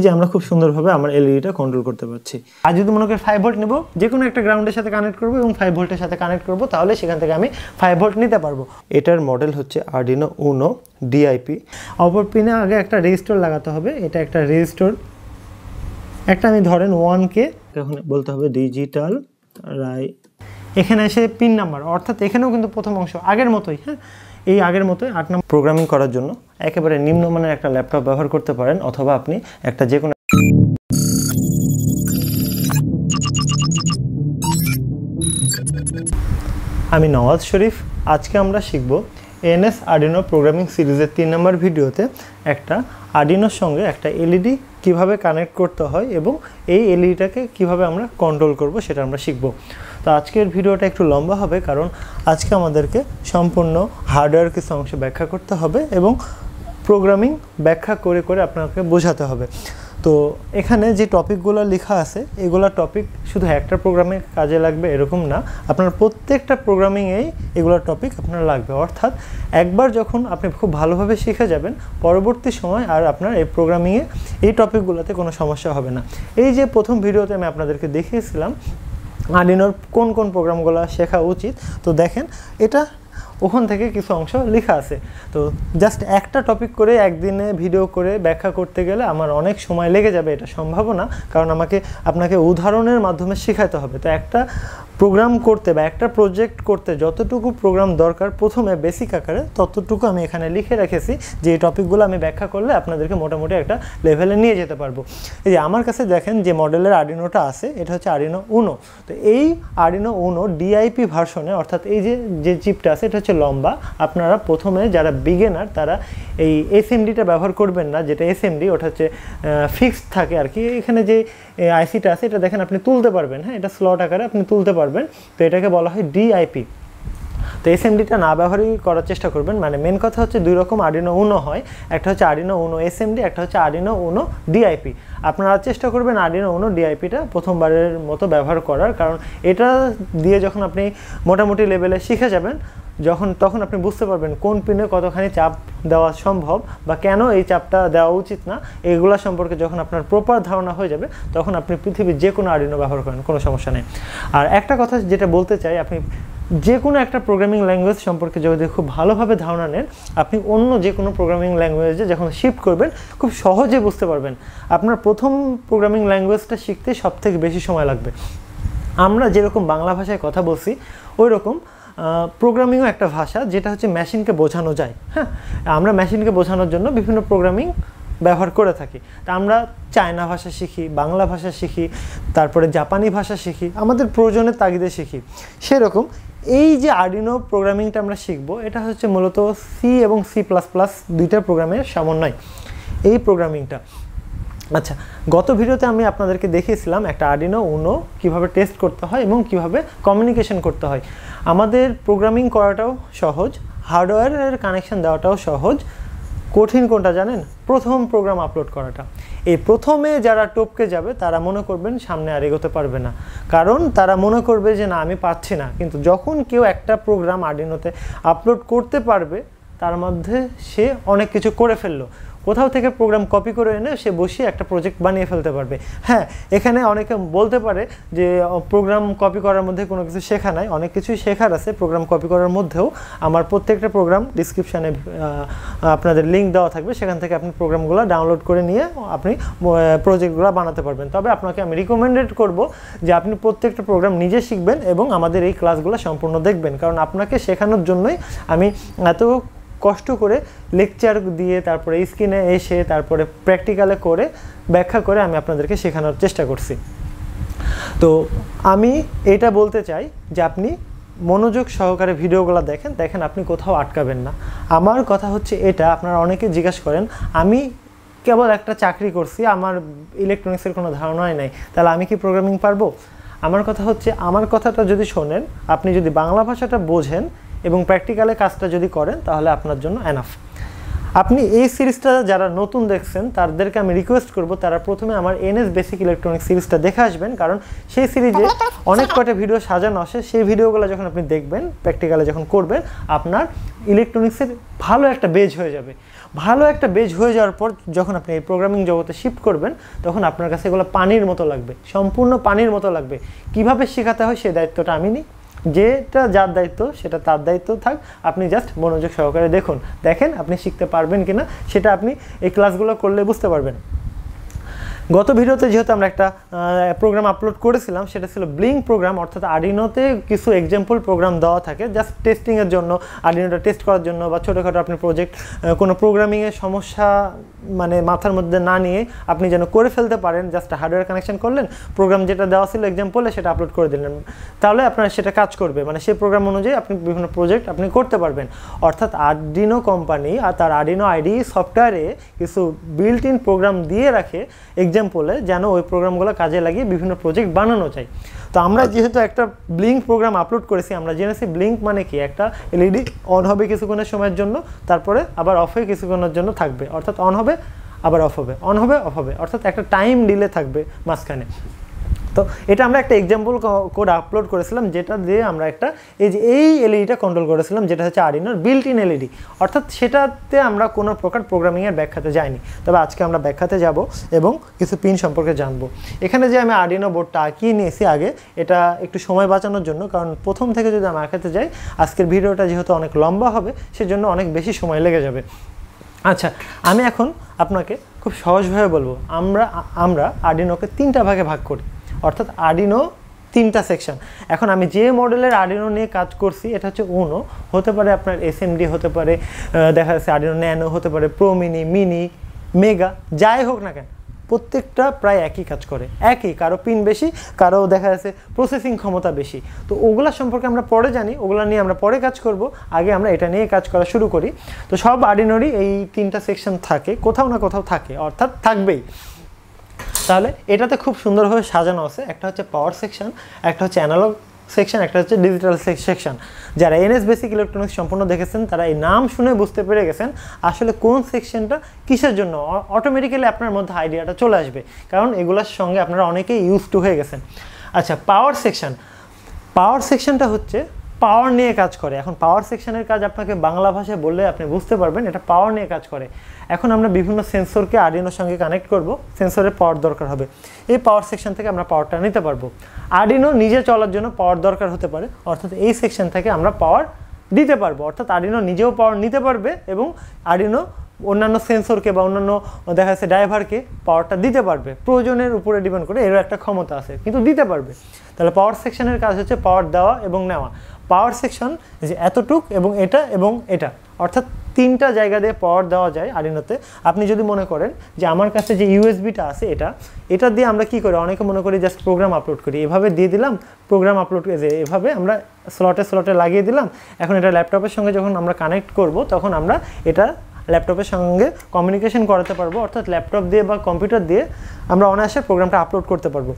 যে আমরা খুব সুন্দরভাবে আমার এলইডিটা কন্ট্রোল করতে পারছি। আর যদি মনে করি 5 ভোল্ট নেব, যে কোনো একটা গ্রাউন্ডের সাথে কানেক্ট করব এবং 5 ভোল্টের সাথে কানেক্ট করব, তাহলে সেখান থেকে আমি 5 ভোল্ট নিতে পারবো। এটার মডেল হচ্ছে আরডিনো উনো ডিআইপি। অপর পিনে আগে একটা রেজিস্টর লাগাতে হবে। এটা একটা রেজিস্টর, একটা আমি ধরেন 1K, এখন বলতে হবে ডিজিটাল রাই। এখানে এসে পিন নাম্বার, অর্থাৎ এখানেও কিন্তু প্রথম অংশ আগের মতোই, হ্যাঁ এই আগের মতোই 8 নম্বর। প্রোগ্রামিং করার জন্য একেবারে নিম্নমানের একটা ল্যাপটপ ব্যবহার করতে পারেন, অথবা আপনি একটা যে কোনো আমি নওয়াজ শরীফ। আজকে আমরা শিখব এনএস আরডিনো প্রোগ্রামিং সিরিজের 3 নম্বর ভিডিওতে একটা আরডিনোর সঙ্গে একটা এলইডি কিভাবে কানেক্ট করতে হয় এবং এই এলইডিটাকে কিভাবে আমরা কন্ট্রোল করব সেটা আমরা শিখব। তো আজকের ভিডিওটা একটু লম্বা হবে, কারণ আজকে আমাদেরকে সম্পূর্ণ হার্ডওয়্যার কিছু অংশ ব্যাখ্যা করতে হবে এবং প্রোগ্রামিং ব্যাখ্যা করে করে আপনাকে বোঝাতে হবে। তো এখানে যে টপিকগুলো লেখা আছে, এগুলো টপিক শুধু একটা প্রোগ্রামে কাজে লাগবে এরকম না, আপনার প্রত্যেকটা প্রোগ্রামিংয়েই এগুলো টপিক আপনার লাগবে। অর্থাৎ একবার যখন আপনি খুব ভালোভাবে শিখে যাবেন, পরবর্তী সময় আর আপনার এই প্রোগ্রামিংয়ে এই টপিকগুলোতে কোনো সমস্যা হবে না। এই যে প্রথম ভিডিওতে আমি আপনাদেরকে দেখিয়েছিলাম আরডিনোর কোন কোন প্রোগ্রামগুলো শেখা উচিত, তো দেখেন এটা ওখান থেকে কিছু অংশ লেখা আছে। তো জাস্ট একটা টপিক করে একদিনে ভিডিও করে ব্যাখ্যা করতে গেলে আমার অনেক সময় লেগে যাবে, এটা সম্ভব না, কারণ আপনাকে উদাহরণের মাধ্যমে শেখাতে হবে। তো একটা প্রোগ্রাম করতে বা একটা প্রজেক্ট করতে যতটুকু প্রোগ্রাম দরকার প্রথমে বেসিক আকারে, ততটুকু আমি এখানে লিখে রেখেছি, যে এই টপিকগুলো আমি ব্যাখ্যা করলে আপনাদেরকে মোটামুটি একটা লেভেলে নিয়ে যেতে পারবো। এই যে আমার কাছে দেখেন যে মডেলের আরডিনোটা আছে, এটা হচ্ছে আরডিনো উনো। তো এই আরডিনো উনো ডিআইপি ভার্সনে, অর্থাৎ এই যে চিপটা আছে এটা হচ্ছে লম্বা। আপনারা প্রথমে যারা বিগিনার তারা এই এসএমডিটা ব্যবহার করবেন না, যেটা এসএমডি ওটা হচ্ছে ফিক্সড থাকে আর কি। এখানে যে আইসিটা আছে এটা দেখেন আপনি তুলতে পারবেন, হ্যাঁ এটা স্লট আকারে আপনি তুলতে পারবেন, তো এটাকে বলা হয় ডিআইপি। তো এসএমডিটা না ব্যবহারই করার চেষ্টা করবেন। মানে মেন কথা হচ্ছে দুই রকম আরডিনো উনো হয়, একটা হচ্ছে আরডিনো উনো এসএমডি, একটা হচ্ছে আরডিনো উনো ডিআইপি। আপনারা চেষ্টা করবেন আরডিনো উনো ডিআইপিটা প্রথমবারের মতো ব্যবহার করার, কারণ এটা দিয়ে যখন আপনি মোটামুটি লেভেলে শিখে যাবেন, তখন আপনি বুঝতে পারবেন কোন পিনে কতখানি চাপ দেওয়া সম্ভব বা কেন এই চাপটা দেওয়া উচিত না, এগুলো সম্পর্কে যখন আপনার প্রপার ধারণা হয়ে যাবে, তখন আপনি পৃথিবীর যে কোনো আরডিনো ব্যবহার করেন, কোনো সমস্যা নেই। আর একটা কথা যেটা বলতে চাই, আপনি যে কোনো একটা প্রোগ্রামিং ল্যাঙ্গুয়েজ সম্পর্কে যদি খুব ভালোভাবে ধারণা নেন, আপনি অন্য যে কোনো প্রোগ্রামিং ল্যাঙ্গুয়েজে যখন শিফট করবেন খুব সহজে বুঝতে পারবেন। আপনার প্রথম প্রোগ্রামিং ল্যাঙ্গুয়েজটা শিখতে সবথেকে বেশি সময় লাগবে। আমরা যেরকম বাংলা ভাষায় কথা বলছি, ওই রকম প্রোগ্রামিংও একটা ভাষা, যেটা হচ্ছে মেশিনকে বোঝানো যায়। হ্যাঁ, আমরা মেশিনকে বোঝানোর জন্য বিভিন্ন প্রোগ্রামিং ব্যবহার করে থাকি। তা আমরা চায়না ভাষা শিখি, বাংলা ভাষা শিখি, তারপরে জাপানি ভাষা শিখি, আমাদের প্রয়োজনের তাগিদে শিখি। সেরকম এই যে আরডিনো প্রোগ্রামিংটা আমরা শিখব, এটা হচ্ছে মূলত সি এবং C++ দুইটা প্রোগ্রামের সমন্বয় এই প্রোগ্রামিংটা। আচ্ছা, গত ভিডিওতে আমি আপনাদেরকে দেখিয়েছিলাম একটা আরডিনো উনো কিভাবে টেস্ট করতে হয় এবং কিভাবে কমিউনিকেশন করতে হয়। আমাদের প্রোগ্রামিং করাটাও সহজ, হার্ডওয়্যারের কানেকশন দেওয়াটাও সহজ। কঠিন কোনটা জানেন? প্রথম প্রোগ্রাম আপলোড করাটা। এই প্রথমে যারা টপকে যাবে তারা মনে করবেন সামনে আর এগোতে পারবে না, কারণ তারা মনে করবে যে না আমি পারছি না। কিন্তু যখন কেউ একটা প্রোগ্রাম আরডিনোতে আপলোড করতে পারবে, তার মধ্যে সে অনেক কিছু করে ফেললো। কোথাও থেকে প্রোগ্রাম কপি করে এনে সে বসিয়ে একটা প্রজেক্ট বানিয়ে ফেলতে পারবে। হ্যাঁ, এখানে অনেকে বলতে পারে যে প্রোগ্রাম কপি করার মধ্যে কোনো কিছু শেখা নাই। অনেক কিছুই শেখার আছে প্রোগ্রাম কপি করার মধ্যেও। আমার প্রত্যেকটা প্রোগ্রাম ডিসক্রিপশানে আপনাদের লিঙ্ক দেওয়া থাকবে, সেখান থেকে আপনি প্রোগ্রামগুলো ডাউনলোড করে নিয়ে আপনি প্রজেক্টগুলো বানাতে পারবেন। তবে আপনাকে আমি রিকমেন্ডেড করব যে আপনি প্রত্যেকটা প্রোগ্রাম নিজে শিখবেন এবং আমাদের এই ক্লাসগুলো সম্পূর্ণ দেখবেন, কারণ আপনাকে শেখানোর জন্যই আমি এত কষ্ট করে লেকচার দিয়ে, তারপরে স্ক্রিনে এসে, তারপরে প্র্যাকটিক্যালে করে ব্যাখ্যা করে আমি আপনাদেরকে শেখানোর চেষ্টা করছি। তো আমি এটা বলতে চাই যে আপনি মনোযোগ সহকারে ভিডিওগুলো দেখেন, আপনি কোথাও আটকাবেন না। আমার কথা হচ্ছে এটা, আপনারা অনেকে জিজ্ঞাসা করেন আমি কেবল একটা চাকরি করছি, আমার ইলেকট্রনিক্সের কোনো ধারণাই নাই, তাহলে আমি কি প্রোগ্রামিং পারবো? আমার কথা হচ্ছে, আমার কথাটা যদি শোনেন, আপনি যদি বাংলা ভাষাটা বোঝেন এবং প্র্যাকটিক্যালে কাজটা যদি করেন, তাহলে আপনার জন্য এনাফ। আপনি এই সিরিজটা যারা নতুন দেখছেন তাদেরকে আমি রিকোয়েস্ট করব তারা প্রথমে আমার এনএস বেসিক ইলেকট্রনিক্স সিরিজটা দেখে আসবেন, কারণ সেই সিরিজে অনেক কটা ভিডিও সাজানো আসে। সেই ভিডিওগুলো যখন আপনি দেখবেন, প্র্যাকটিক্যালে যখন করবেন, আপনার ইলেকট্রনিক্সের ভালো একটা বেজ হয়ে যাবে। ভালো একটা বেজ হয়ে যাওয়ার পর যখন আপনি এই প্রোগ্রামিং জগতে শিফট করবেন তখন আপনার কাছে এগুলো পানির মতো লাগবে, সম্পূর্ণ পানির মতো লাগবে। কিভাবে শেখাতে হয় সেই দায়িত্বটা আমি নিই, যেটা যার দায়িত্ব সেটা তার দায়িত্ব থাক। আপনি জাস্ট মনোযোগ সহকারে দেখেন আপনি শিখতে পারবেন কিনা, সেটা আপনি এই ক্লাসগুলো করলে বুঝতে পারবেন। গত ভিডিওতে যেহেতু আমরা একটা প্রোগ্রাম আপলোড করেছিলাম, সেটা ছিল ব্লিঙ্ক প্রোগ্রাম, অর্থাৎ আর্ডিনোতে কিছু এক্সাম্পল প্রোগ্রাম দেওয়া থাকে জাস্ট টেস্টিংয়ের জন্য, আর্ডিনোটা টেস্ট করার জন্য, বা ছোটোখাটো আপনি কোনো প্রোগ্রামিংয়ের সমস্যা মানে মাথার মধ্যে না নিয়ে আপনি যেন করে ফেলতে পারেন। জাস্ট হার্ডওয়্যার কানেকশন করলেন, প্রোগ্রাম যেটা দেওয়া ছিল এক্সাম্পলে সেটা আপলোড করে দিলেন, তাহলে আপনার সেটা কাজ করবে, মানে সেই প্রোগ্রাম অনুযায়ী আপনি বিভিন্ন প্রজেক্ট আপনি করতে পারবেন। অর্থাৎ আর্ডিনো কোম্পানি আর তার আর্ডিনো আইডি সফটওয়্যারে কিছু বিল্ট ইন প্রোগ্রাম দিয়ে রাখে এক্সাম্পলে, যেন ওই প্রোগ্রামগুলো কাজে লাগিয়ে বিভিন্ন প্রজেক্ট বানানো যায়। তো আমরা যেহেতু একটা ব্লিঙ্ক প্রোগ্রাম আপলোড করেছি, আমরা জেনেছি ব্লিঙ্ক মানে কি, একটা এলইডি অন হবে কিছুক্ষণের সময়ের জন্য, তারপরে আবার অফ হয়ে কিছুক্ষণের জন্য থাকবে, অর্থাৎ অন হবে আবার অফ হবে, অন হবে অফ হবে, অর্থাৎ একটা টাইম ডিলে থাকবে মাঝখানে। তো এটা আমরা একটা এক্সাম্পল কোড আপলোড করেছিলাম, যেটা দিয়ে আমরা একটা এই এলইডিটা কন্ট্রোল করেছিলাম, যেটা হচ্ছে আর্ডিনোর বিল্ট ইন এলইডি, অর্থাৎ সেটাতে আমরা কোনো প্রকার প্রোগ্রামিংয়ের ব্যাখ্যাতে যাইনি। তবে আজকে আমরা ব্যাখ্যাতে যাব এবং কিছু পিন সম্পর্কে জানবো। এখানে যে আমি আর্ডিনো বোর্ডটা আঁকিয়ে নিয়েছি আগে, এটা একটু সময় বাঁচানোর জন্য, কারণ প্রথম থেকে যদি আমি আঁকাতে যাই আজকের ভিডিওটা যেহেতু অনেক লম্বা হবে, সেজন্য অনেক বেশি সময় লেগে যাবে। আচ্ছা, আমি এখন আপনাকে খুব সহজভাবে বলবো, আমরা আর্ডিনোকে 3টা ভাগে ভাগ করি, অর্থাৎ আর্ডিনো 3টা সেকশন। এখন আমি যে মডেলের আর্ডিনো নিয়ে কাজ করছি এটা হচ্ছে উনো, হতে পারে আপনার এসএমডি, হতে পারে দেখা যাচ্ছে আর্ডিনো ন্যানো, হতে পারে প্রো মিনি, মেগা, যাই হোক না কেন প্রত্যেকটা প্রায় একই কাজ করে, একই, কারো পিন বেশি, কারো দেখা যাচ্ছে প্রসেসিং ক্ষমতা বেশি। তো ওগুলা সম্পর্কে আমরা পরে জানি, ওগুলা নিয়ে আমরা পরে কাজ করব, আগে আমরা এটা নিয়ে কাজ করা শুরু করি। তো সব আর্ডিনোরই এই 3টা সেকশন থাকে, কোথাও না কোথাও থাকে, অর্থাৎ থাকবেই। তাহলে এটাতে খুব সুন্দরভাবে সাজানো আছে, একটা হচ্ছে পাওয়ার সেকশন, একটা হচ্ছে অ্যানালগ সেকশন, একটা হচ্ছে ডিজিটাল সেকশন। যারা এনএস বেসিক ইলেকট্রনিক্স সম্পূর্ণ দেখেছেন তারা এই নাম শুনে বুঝতে পেরে গেছেন আসলে কোন সেকশনটা কিসের জন্য, অটোমেটিক্যালি আপনার মধ্যে আইডিয়াটা চলে আসবে, কারণ এগুলোর সঙ্গে আপনারা অনেকেই ইউজ টু হয়ে গেছেন। আচ্ছা, পাওয়ার সেকশনটা হচ্ছে পাওয়ার নিয়ে কাজ করে। এখন পাওয়ার সেকশনের কাজ আপনাকে বাংলা ভাষায় বললে আপনি বুঝতে পারবেন, এটা পাওয়ার নিয়ে কাজ করে। এখন আমরা বিভিন্ন সেন্সরকে আর্ডিনোর সঙ্গে কানেক্ট করব, সেন্সরের পাওয়ার দরকার হবে, এই পাওয়ার সেকশন থেকে আমরা পাওয়ারটা নিতে পারবো। আর্ডিনো নিজে চলার জন্য পাওয়ার দরকার হতে পারে, অর্থাৎ এই সেকশন থেকে আমরা পাওয়ার দিতে পারবো, অর্থাৎ আর্ডিনো নিজেও পাওয়ার নিতে পারবে এবং আর্ডিনো অন্যান্য সেন্সরকে বা অন্যান্য দেখা যাচ্ছে ড্রাইভারকে পাওয়ারটা দিতে পারবে, প্রয়োজনের উপরে ডিপেন্ড করে, এরও একটা ক্ষমতা আছে, কিন্তু দিতে পারবে। তাহলে পাওয়ার সেকশনের কাজ হচ্ছে পাওয়ার দেওয়া এবং নেওয়া। পাওয়ার সেকশন যে এতটুক এবং এটা, অর্থাৎ 3টা জায়গা দিয়ে পাওয়ার দেওয়া যায় আর্ডিনোতে। আপনি যদি মনে করেন যে আমার কাছে যে ইউএসবিটা আছে এটা দিয়ে আমরা কি করি, অনেকে মনে করি জাস্ট প্রোগ্রাম আপলোড করি, এভাবে দিয়ে দিলাম প্রোগ্রাম আপলোড, এভাবে আমরা স্লটে লাগিয়ে দিলাম। এখন এটা ল্যাপটপের সঙ্গে যখন আমরা কানেক্ট করব তখন আমরা এটা ল্যাপটপের সঙ্গে কমিউনিকেশন করাতে পারবো, অর্থাৎ ল্যাপটপ দিয়ে বা কম্পিউটার দিয়ে আমরা অনায়াসে প্রোগ্রামটা আপলোড করতে পারবো।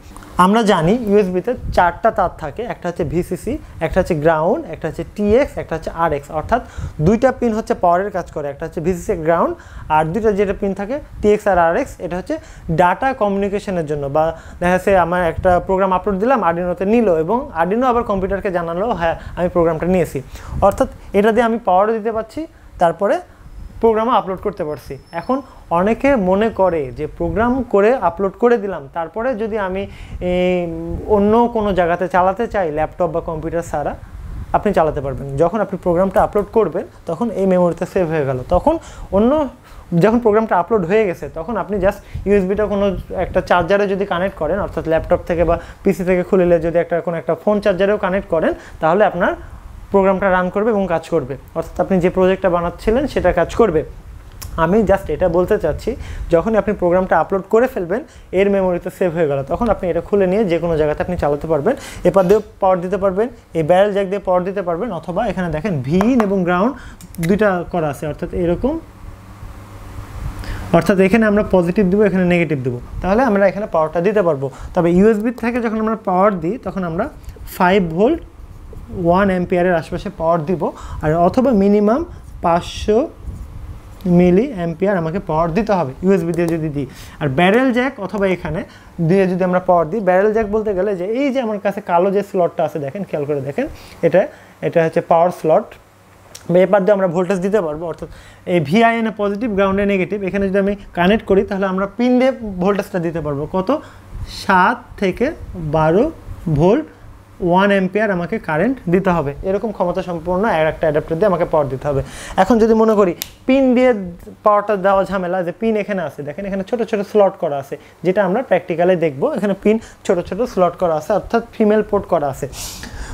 আমরা জানি ইউএসবিতে 4টা তার থাকে, একটা হচ্ছে ভিসিসি, একটা হচ্ছে গ্রাউন্ড, একটা হচ্ছে টিএক্স, একটা হচ্ছে আরএক্স, অর্থাৎ 2টা পিন হচ্ছে পাওয়ারের কাজ করে, একটা হচ্ছে ভিসিসি গ্রাউন্ড, আর 2টা যেটা পিন থাকে টিএক্স আর আরএক্স, এটা হচ্ছে ডাটা কমিউনিকেশনের জন্য। বা দেখা যাচ্ছে আমার একটা প্রোগ্রাম আপলোড দিলাম, আর্ডিনোতে নিল এবং আর্ডিনো আবার কম্পিউটারকে জানালো হ্যাঁ আমি প্রোগ্রামটা নিয়েছি, অর্থাৎ এটা দিয়ে আমি পাওয়ারও দিতে পারছি, তারপরে প্রোগ্রামও আপলোড করতে পারছি। এখন অনেকে মনে করে যে প্রোগ্রাম করে আপলোড করে দিলাম, তারপরে যদি আমি অন্য কোনো জায়গাতে চালাতে চাই ল্যাপটপ বা কম্পিউটার ছাড়া, আপনি চালাতে পারবেন। যখন আপনি প্রোগ্রামটা আপলোড করবেন তখন এই মেমোরিতে সেভ হয়ে গেল, তখন যখন প্রোগ্রামটা আপলোড হয়ে গেছে তখন আপনি জাস্ট ইউএসবিটা কোনো একটা চার্জারে যদি কানেক্ট করেন, অর্থাৎ ল্যাপটপ থেকে বা পিসি থেকে খুলে যদি কোনো একটা ফোন চার্জারেও কানেক্ট করেন, তাহলে আপনার প্রোগ্রামটা রান করবে এবং কাজ করবে, অর্থাৎ আপনি যে প্রজেক্টটা বানাচ্ছিলেন সেটা কাজ করবে। আমি জাস্ট এটা বলতে চাচ্ছি, যখনই আপনি প্রোগ্রামটা আপলোড করে ফেলবেন এর মেমোরিতে সেভ হয়ে গেল, তখন আপনি এটা খুলে নিয়ে যে কোনো জায়গাতে আপনি চালাতে পারবেন, এপার দিয়েও পাওয়ার দিতে পারবেন, এই ব্যারেল জ্যাক দিয়ে পাওয়ার দিতে পারবেন, অথবা এখানে দেখেন ভিন এবং গ্রাউন্ড 2টা করা আছে, অর্থাৎ এরকম, অর্থাৎ এখানে আমরা পজিটিভ দেবো, এখানে নেগেটিভ দেবো, তাহলে আমরা এখানে পাওয়ারটা দিতে পারবো। তবে ইউএসবি থেকে যখন আমরা পাওয়ার দিই তখন আমরা 5 ভোল্ট 1 অ্যাম্পিয়ারের আশেপাশে পাওয়ার দিব, আর অথবা মিনিমাম 500 মিলি অ্যাম্পিয়ার আমাকে পাওয়ার দিতে হবে ইউএসবি দিয়ে যদি দিই। আর ব্যারেল জ্যাক অথবা এখানে দিয়ে যদি আমরা পাওয়ার দিই, ব্যারেল জ্যাক বলতে গেলে যে এই যে আমার কাছে কালো যে স্লটটা আছে দেখেন, খেয়াল করে দেখেন, এটা হচ্ছে পাওয়ার স্লট, বা এপার দিয়ে আমরা ভোল্টেজ দিতে পারবো, অর্থাৎ এই ভিআইএন এ পজিটিভ, গ্রাউন্ডে নেগেটিভ। এখানে যদি আমি কানেক্ট করি তাহলে আমরা পিন দিয়ে ভোল্টেজটা দিতে পারবো কত, 7 থেকে 12 ভোল্ট 1 অ্যাম্পিয়ার আমাকে কারেন্ট দিতে হবে। এরকম ক্ষমতা সম্পন্ন একটা অ্যাডাপ্টার দিয়ে আমাকে পাওয়ার দিতে হবে। এখন যদি মনে করি পিন দিয়ে পাওয়ারটা দেওয়া ঝামেলা, যে পিন এখানে আছে, দেখেন এখানে ছোট ছোট স্লট করা আছে, যেটা আমরা প্র্যাকটিক্যালে দেখবো। এখানে পিন ছোট ছোট স্লট করা আছে, অর্থাৎ ফিমেল পোর্ট করা আছে।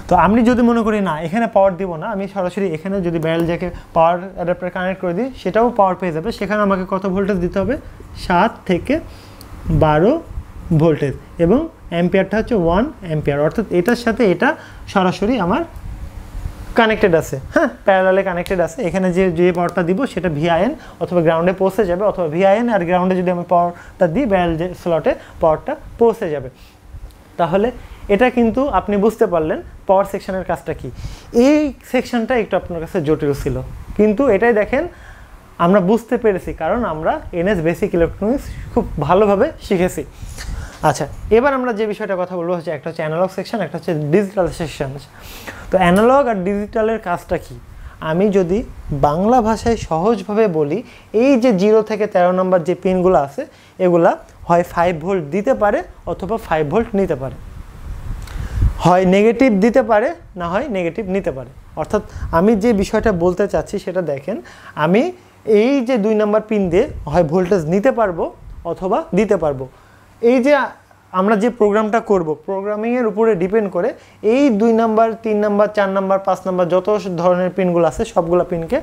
তো আমি যদি মনে করি না এখানে পাওয়ার দিব না, আমি সরাসরি এখানে যদি ব্যারেল জ্যাকে পাওয়ার অ্যাডাপ্টার কানেক্ট করে দিই, সেটাও পাওয়ার পেয়ে যাবে। সেখানে আমাকে কত ভোল্টেজ দিতে হবে, 7 থেকে 12 ভোল্টেজ, এবং অ্যাম্পিয়ারটা হচ্ছে 1 অ্যাম্পিয়ার, অর্থাৎ এটার সাথে এটা সরাসরি আমার কানেক্টেড আছে, হ্যাঁ, প্যারালালে কানেক্টেড আছে। এখানে যে পাওয়ারটা দিব সেটা ভিআইএন অথবা গ্রাউন্ডে পৌঁছে যাবে, অথবা ভিআইএন আর গ্রাউন্ডে যদি আমি পাওয়ারটা দিই ব্যারেল যে স্লটে পাওয়ারটা পৌঁছে যাবে। তাহলে এটা কিন্তু আপনি বুঝতে পারলেন পাওয়ার সেকশনের কাজটা কি। এই সেকশনটা একটু আপনার কাছে জটিল ছিল, কিন্তু এটাই দেখেন আমরা বুঝতে পেরেছি, কারণ আমরা এনএস বেসিক ইলেকট্রনিক্স খুব ভালোভাবে শিখেছি। আচ্ছা, এবার আমরা যে বিষয়টা কথা বলবো হচ্ছে, একটা হচ্ছে অ্যানালগ সেকশন, একটা হচ্ছে ডিজিটাল সেকশন। তো অ্যানালগ আর ডিজিটালের কাজটা কি, আমি যদি বাংলা ভাষায় সহজভাবে বলি, এই যে 0 থেকে 13 নম্বর যে পিনগুলো আছে, এগুলা হয় 5 ভোল্ট দিতে পারে অথবা 5 ভোল্ট নিতে পারে, হয় নেগেটিভ দিতে পারে, না হয় নেগেটিভ নিতে পারে। অর্থাৎ আমি যে বিষয়টা বলতে চাচ্ছি সেটা দেখেন, আমি এই যে 2 নম্বর পিন দিয়ে হয় ভোল্টেজ নিতে পারবো অথবা দিতে পারবো। এই যে আমরা যে প্রোগ্রামটা করব, প্রোগ্রামিংয়ের উপরে ডিপেন্ড করে এই 2 নাম্বার, 3 নাম্বার, 4 নাম্বার, 5 নাম্বার যত ধরনের পিনগুলো আছে সবগুলো পিনকে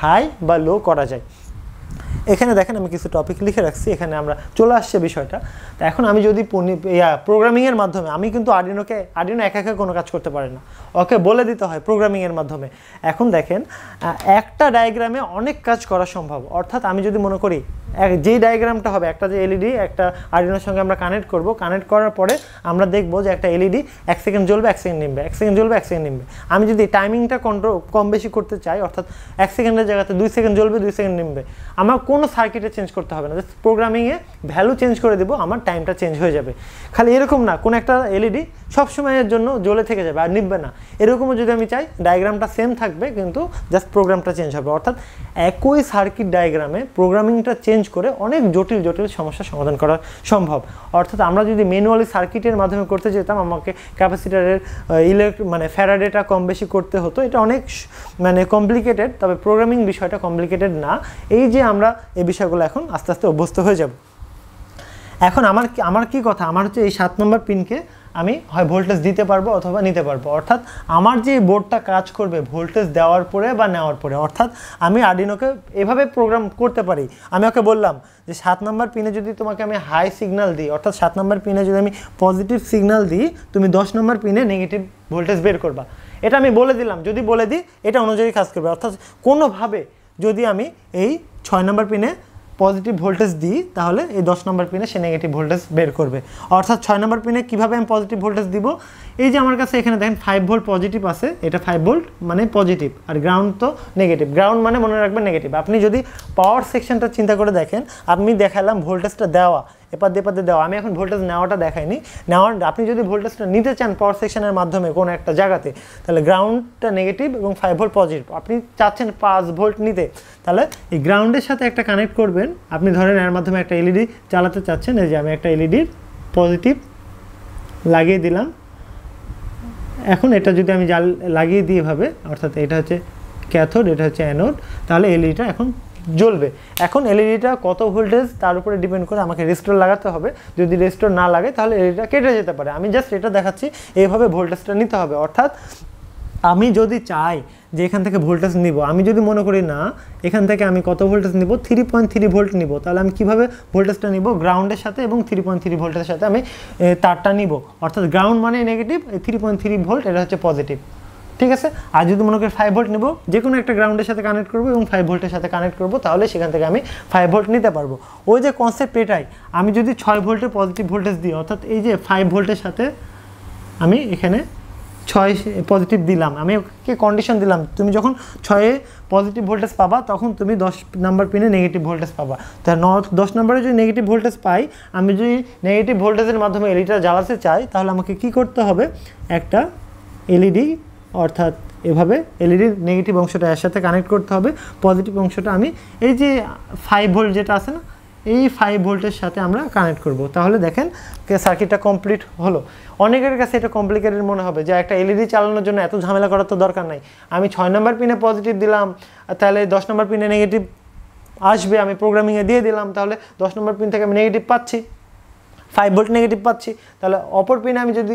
হাই বা লো করা যায়। এখানে দেখেন আমি কিছু টপিক লিখে রাখছি, এখানে আমরা চলে আসছে বিষয়টা। তো এখন আমি যদি প্রোগ্রামিংয়ের মাধ্যমে, আমি কিন্তু আর্ডিনো একা একা কোনো কাজ করতে পারে না, ওকে বলে দিতে হয় প্রোগ্রামিংয়ের মাধ্যমে। এখন দেখেন একটা ডায়াগ্রামে অনেক কাজ করা সম্ভব। অর্থাৎ আমি যদি মনে করি যেই ডায়াগ্রামটা হবে, একটা যে এলইডি একটা আর্ডিনোর সঙ্গে আমরা কানেক্ট করব, কানেক্ট করার পরে আমরা দেখব যে একটা এলইডি 1 সেকেন্ড জ্বলবে, 1 সেকেন্ড নিমবে, 1 সেকেন্ড জ্বলবে, 1 সেকেন্ড নিমবে। আমি যদি টাইমিংটা কম বেশি করতে চাই, অর্থাৎ 1 সেকেন্ডের জায়গাতে 2 সেকেন্ড জ্বলবে, 2 সেকেন্ড নিমবে, আমার কোনো সার্কিটে চেঞ্জ করতে হবে না, জাস্ট প্রোগ্রামিংয়ে ভ্যালু চেঞ্জ করে দেবো, আমার টাইমটা চেঞ্জ হয়ে যাবে। খালি এরকম না কোনো একটা এলইডি সবসময়ের জন্য জ্বলে থেকে যাবে আর নিববে না, এরকমও যদি আমি চাই ডায়াগ্রামটা সেম থাকবে, কিন্তু জাস্ট প্রোগ্রামটা চেঞ্জ হবে। অর্থাৎ একই সার্কিট ডায়াগ্রামে প্রোগ্রামিংটা চেঞ্জ করে অনেক জটিল জটিল সমস্যার সমাধান করা সম্ভব। অর্থাৎ আমরা যদি ম্যানুয়ালি সার্কিটের মাধ্যমে করতে যেতাম, আমাকে ক্যাপাসিটারের ফ্যারাডেটা কম বেশি করতে হতো, এটা অনেক কমপ্লিকেটেড। তবে প্রোগ্রামিং বিষয়টা কমপ্লিকেটেড না, এই যে আমরা এই বিষয়গুলো এখন আস্তে আস্তে অভ্যস্ত হয়ে যাব। এখন আমার কি কথা, আমার হচ্ছে এই 7 নম্বর পিনকে আমি হয় ভোল্টেজ দিতে পারবো অথবা নিতে পারবো। অর্থাৎ আমার যে বোর্ডটা কাজ করবে ভোল্টেজ দেওয়ার পরে বা নেওয়ার পরে, অর্থাৎ আমি আর্ডিনোকে এভাবে প্রোগ্রাম করতে পারি। আমি ওকে বললাম যে 7 নম্বর পিনে যদি তোমাকে আমি হাই সিগন্যাল দিই, অর্থাৎ 7 নম্বর পিনে যদি আমি পজিটিভ সিগন্যাল দিই, তুমি 10 নম্বর পিনে নেগেটিভ ভোল্টেজ বের করবা। এটা আমি বলে দিলাম, যদি বলে দিই এটা অনুযায়ী কাজ করবে। অর্থাৎ কোনোভাবে যদি আমি এই 6 নম্বর পিনে পজিটিভ ভোল্টেজ দিই, তাহলে এই 10 নম্বর পিনে সে নেগেটিভ ভোল্টেজ বের করবে। অর্থাৎ 6 নম্বর পিনে কীভাবে আমি পজিটিভ ভোল্টেজ দিব, এই যে আমার কাছে এখানে দেখেন 5 ভোল্ট পজিটিভ আছে, এটা 5 ভোল্ট মানে পজিটিভ, আর গ্রাউন্ড তো নেগেটিভ, গ্রাউন্ড মানে মনে রাখবেন নেগেটিভ। আপনি যদি পাওয়ার সেকশনটা চিন্তা করে দেখেন, আমি দেখালাম ভোল্টেজটা দেওয়া, এপার দিয়ে দেওয়া, আমি এখন ভোল্টেজ নেওয়াটা দেখাইনি। আপনি যদি ভোল্টেজটা নিতে চান পাওয়ার সেকশনের মাধ্যমে কোনো একটা জায়গাতে, তাহলে গ্রাউন্ডটা নেগেটিভ এবং 5 ভোল্ট পজিটিভ, আপনি চাচ্ছেন 5 ভোল্ট নিতে, তাহলে এই গ্রাউন্ডের সাথে একটা কানেক্ট করবেন। আপনি ধরেন এর মাধ্যমে একটা এলইডি চালাতে চাচ্ছেন, এই যে আমি একটা এলইডির পজিটিভ লাগিয়ে দিলাম। এখন এটা যদি আমি লাগিয়ে দিই এভাবে, অর্থাৎ এটা হচ্ছে ক্যাথোড, এটা হচ্ছে অ্যানোড, তাহলে এলইডিটা এখন জ্বলবে। এখন এলইডিটা কত ভোল্টেজ তার উপরে ডিপেন্ড করে আমাকে রেজিস্টর লাগাতে হবে। যদি রেজিস্টর না লাগে তাহলে এলইডিটা কেটে যেতে পারে। আমি জাস্ট এটা দেখাচ্ছি, এইভাবে ভোল্টেজটা নিতে হবে। অর্থাৎ আমি যদি চাই যে এখান থেকে ভোল্টেজ নিব, আমি যদি মনে করি না এখান থেকে আমি কত ভোল্টেজ নিব, 3.3 ভোল্ট নিব, তাহলে আমি কিভাবে ভোল্টেজটা নিব, গ্রাউন্ডের সাথে এবং 3.3 ভোল্টের সাথে আমি তারটা নিব। অর্থাৎ গ্রাউন্ড মানে নেগেটিভ, 3.3 ভোল্ট এটা হচ্ছে পজিটিভ, ঠিক আছে। আর যদি মনে করি 5 ভোল্ট নেব, যে কোনো একটা গ্রাউন্ডের সাথে কানেক্ট করবো এবং 5 ভোল্টের সাথে কানেক্ট করবো, তাহলে সেখান থেকে আমি 5 ভোল্ট নিতে পারবো। ওই যে কনসেপ্ট এটাই, আমি যদি 6 ভোল্টের পজিটিভ ভোল্টেজ দিই, অর্থাৎ এই যে 5 ভোল্টের সাথে আমি এখানে 6 পজিটিভ দিলাম, আমি ওকে কন্ডিশন দিলাম, তুমি যখন 6 পজিটিভ ভোল্টেজ পাবা তখন তুমি 10 নাম্বার পিনে নেগেটিভ ভোল্টেজ পাবা। তা 10 নম্বরে যদি নেগেটিভ ভোল্টেজ পাই, আমি যদি নেগেটিভ ভোল্টেজের মাধ্যমে এলইডিটা জ্বালাতে চাই, তাহলে আমাকে কি করতে হবে, একটা এলইডি অর্থাৎ এভাবে এলইডির নেগেটিভ অংশটা এর সাথে কানেক্ট করতে হবে, পজিটিভ অংশটা আমি এই যে 5 ভোল্ট যেটা আছে না, এই 5 ভোল্টের সাথে আমরা কানেক্ট করব। তাহলে দেখেন সার্কিটটা কমপ্লিট হলো। অনেকের কাছে এটা কমপ্লিকেটেড মনে হবে যে একটা এলইডি চালানোর জন্য এত ঝামেলা করার তো দরকার নাই, আমি 6 নম্বর পিনে পজিটিভ দিলাম, তাহলে 10 নম্বর পিনে নেগেটিভ আসবে, আমি প্রোগ্রামিংয়ে দিয়ে দিলাম, তাহলে 10 নম্বর পিন থেকে আমি নেগেটিভ পাচ্ছি, 5 ভোল্ট নেগেটিভ পাচ্ছি, তাহলে অপর পিনে আমি যদি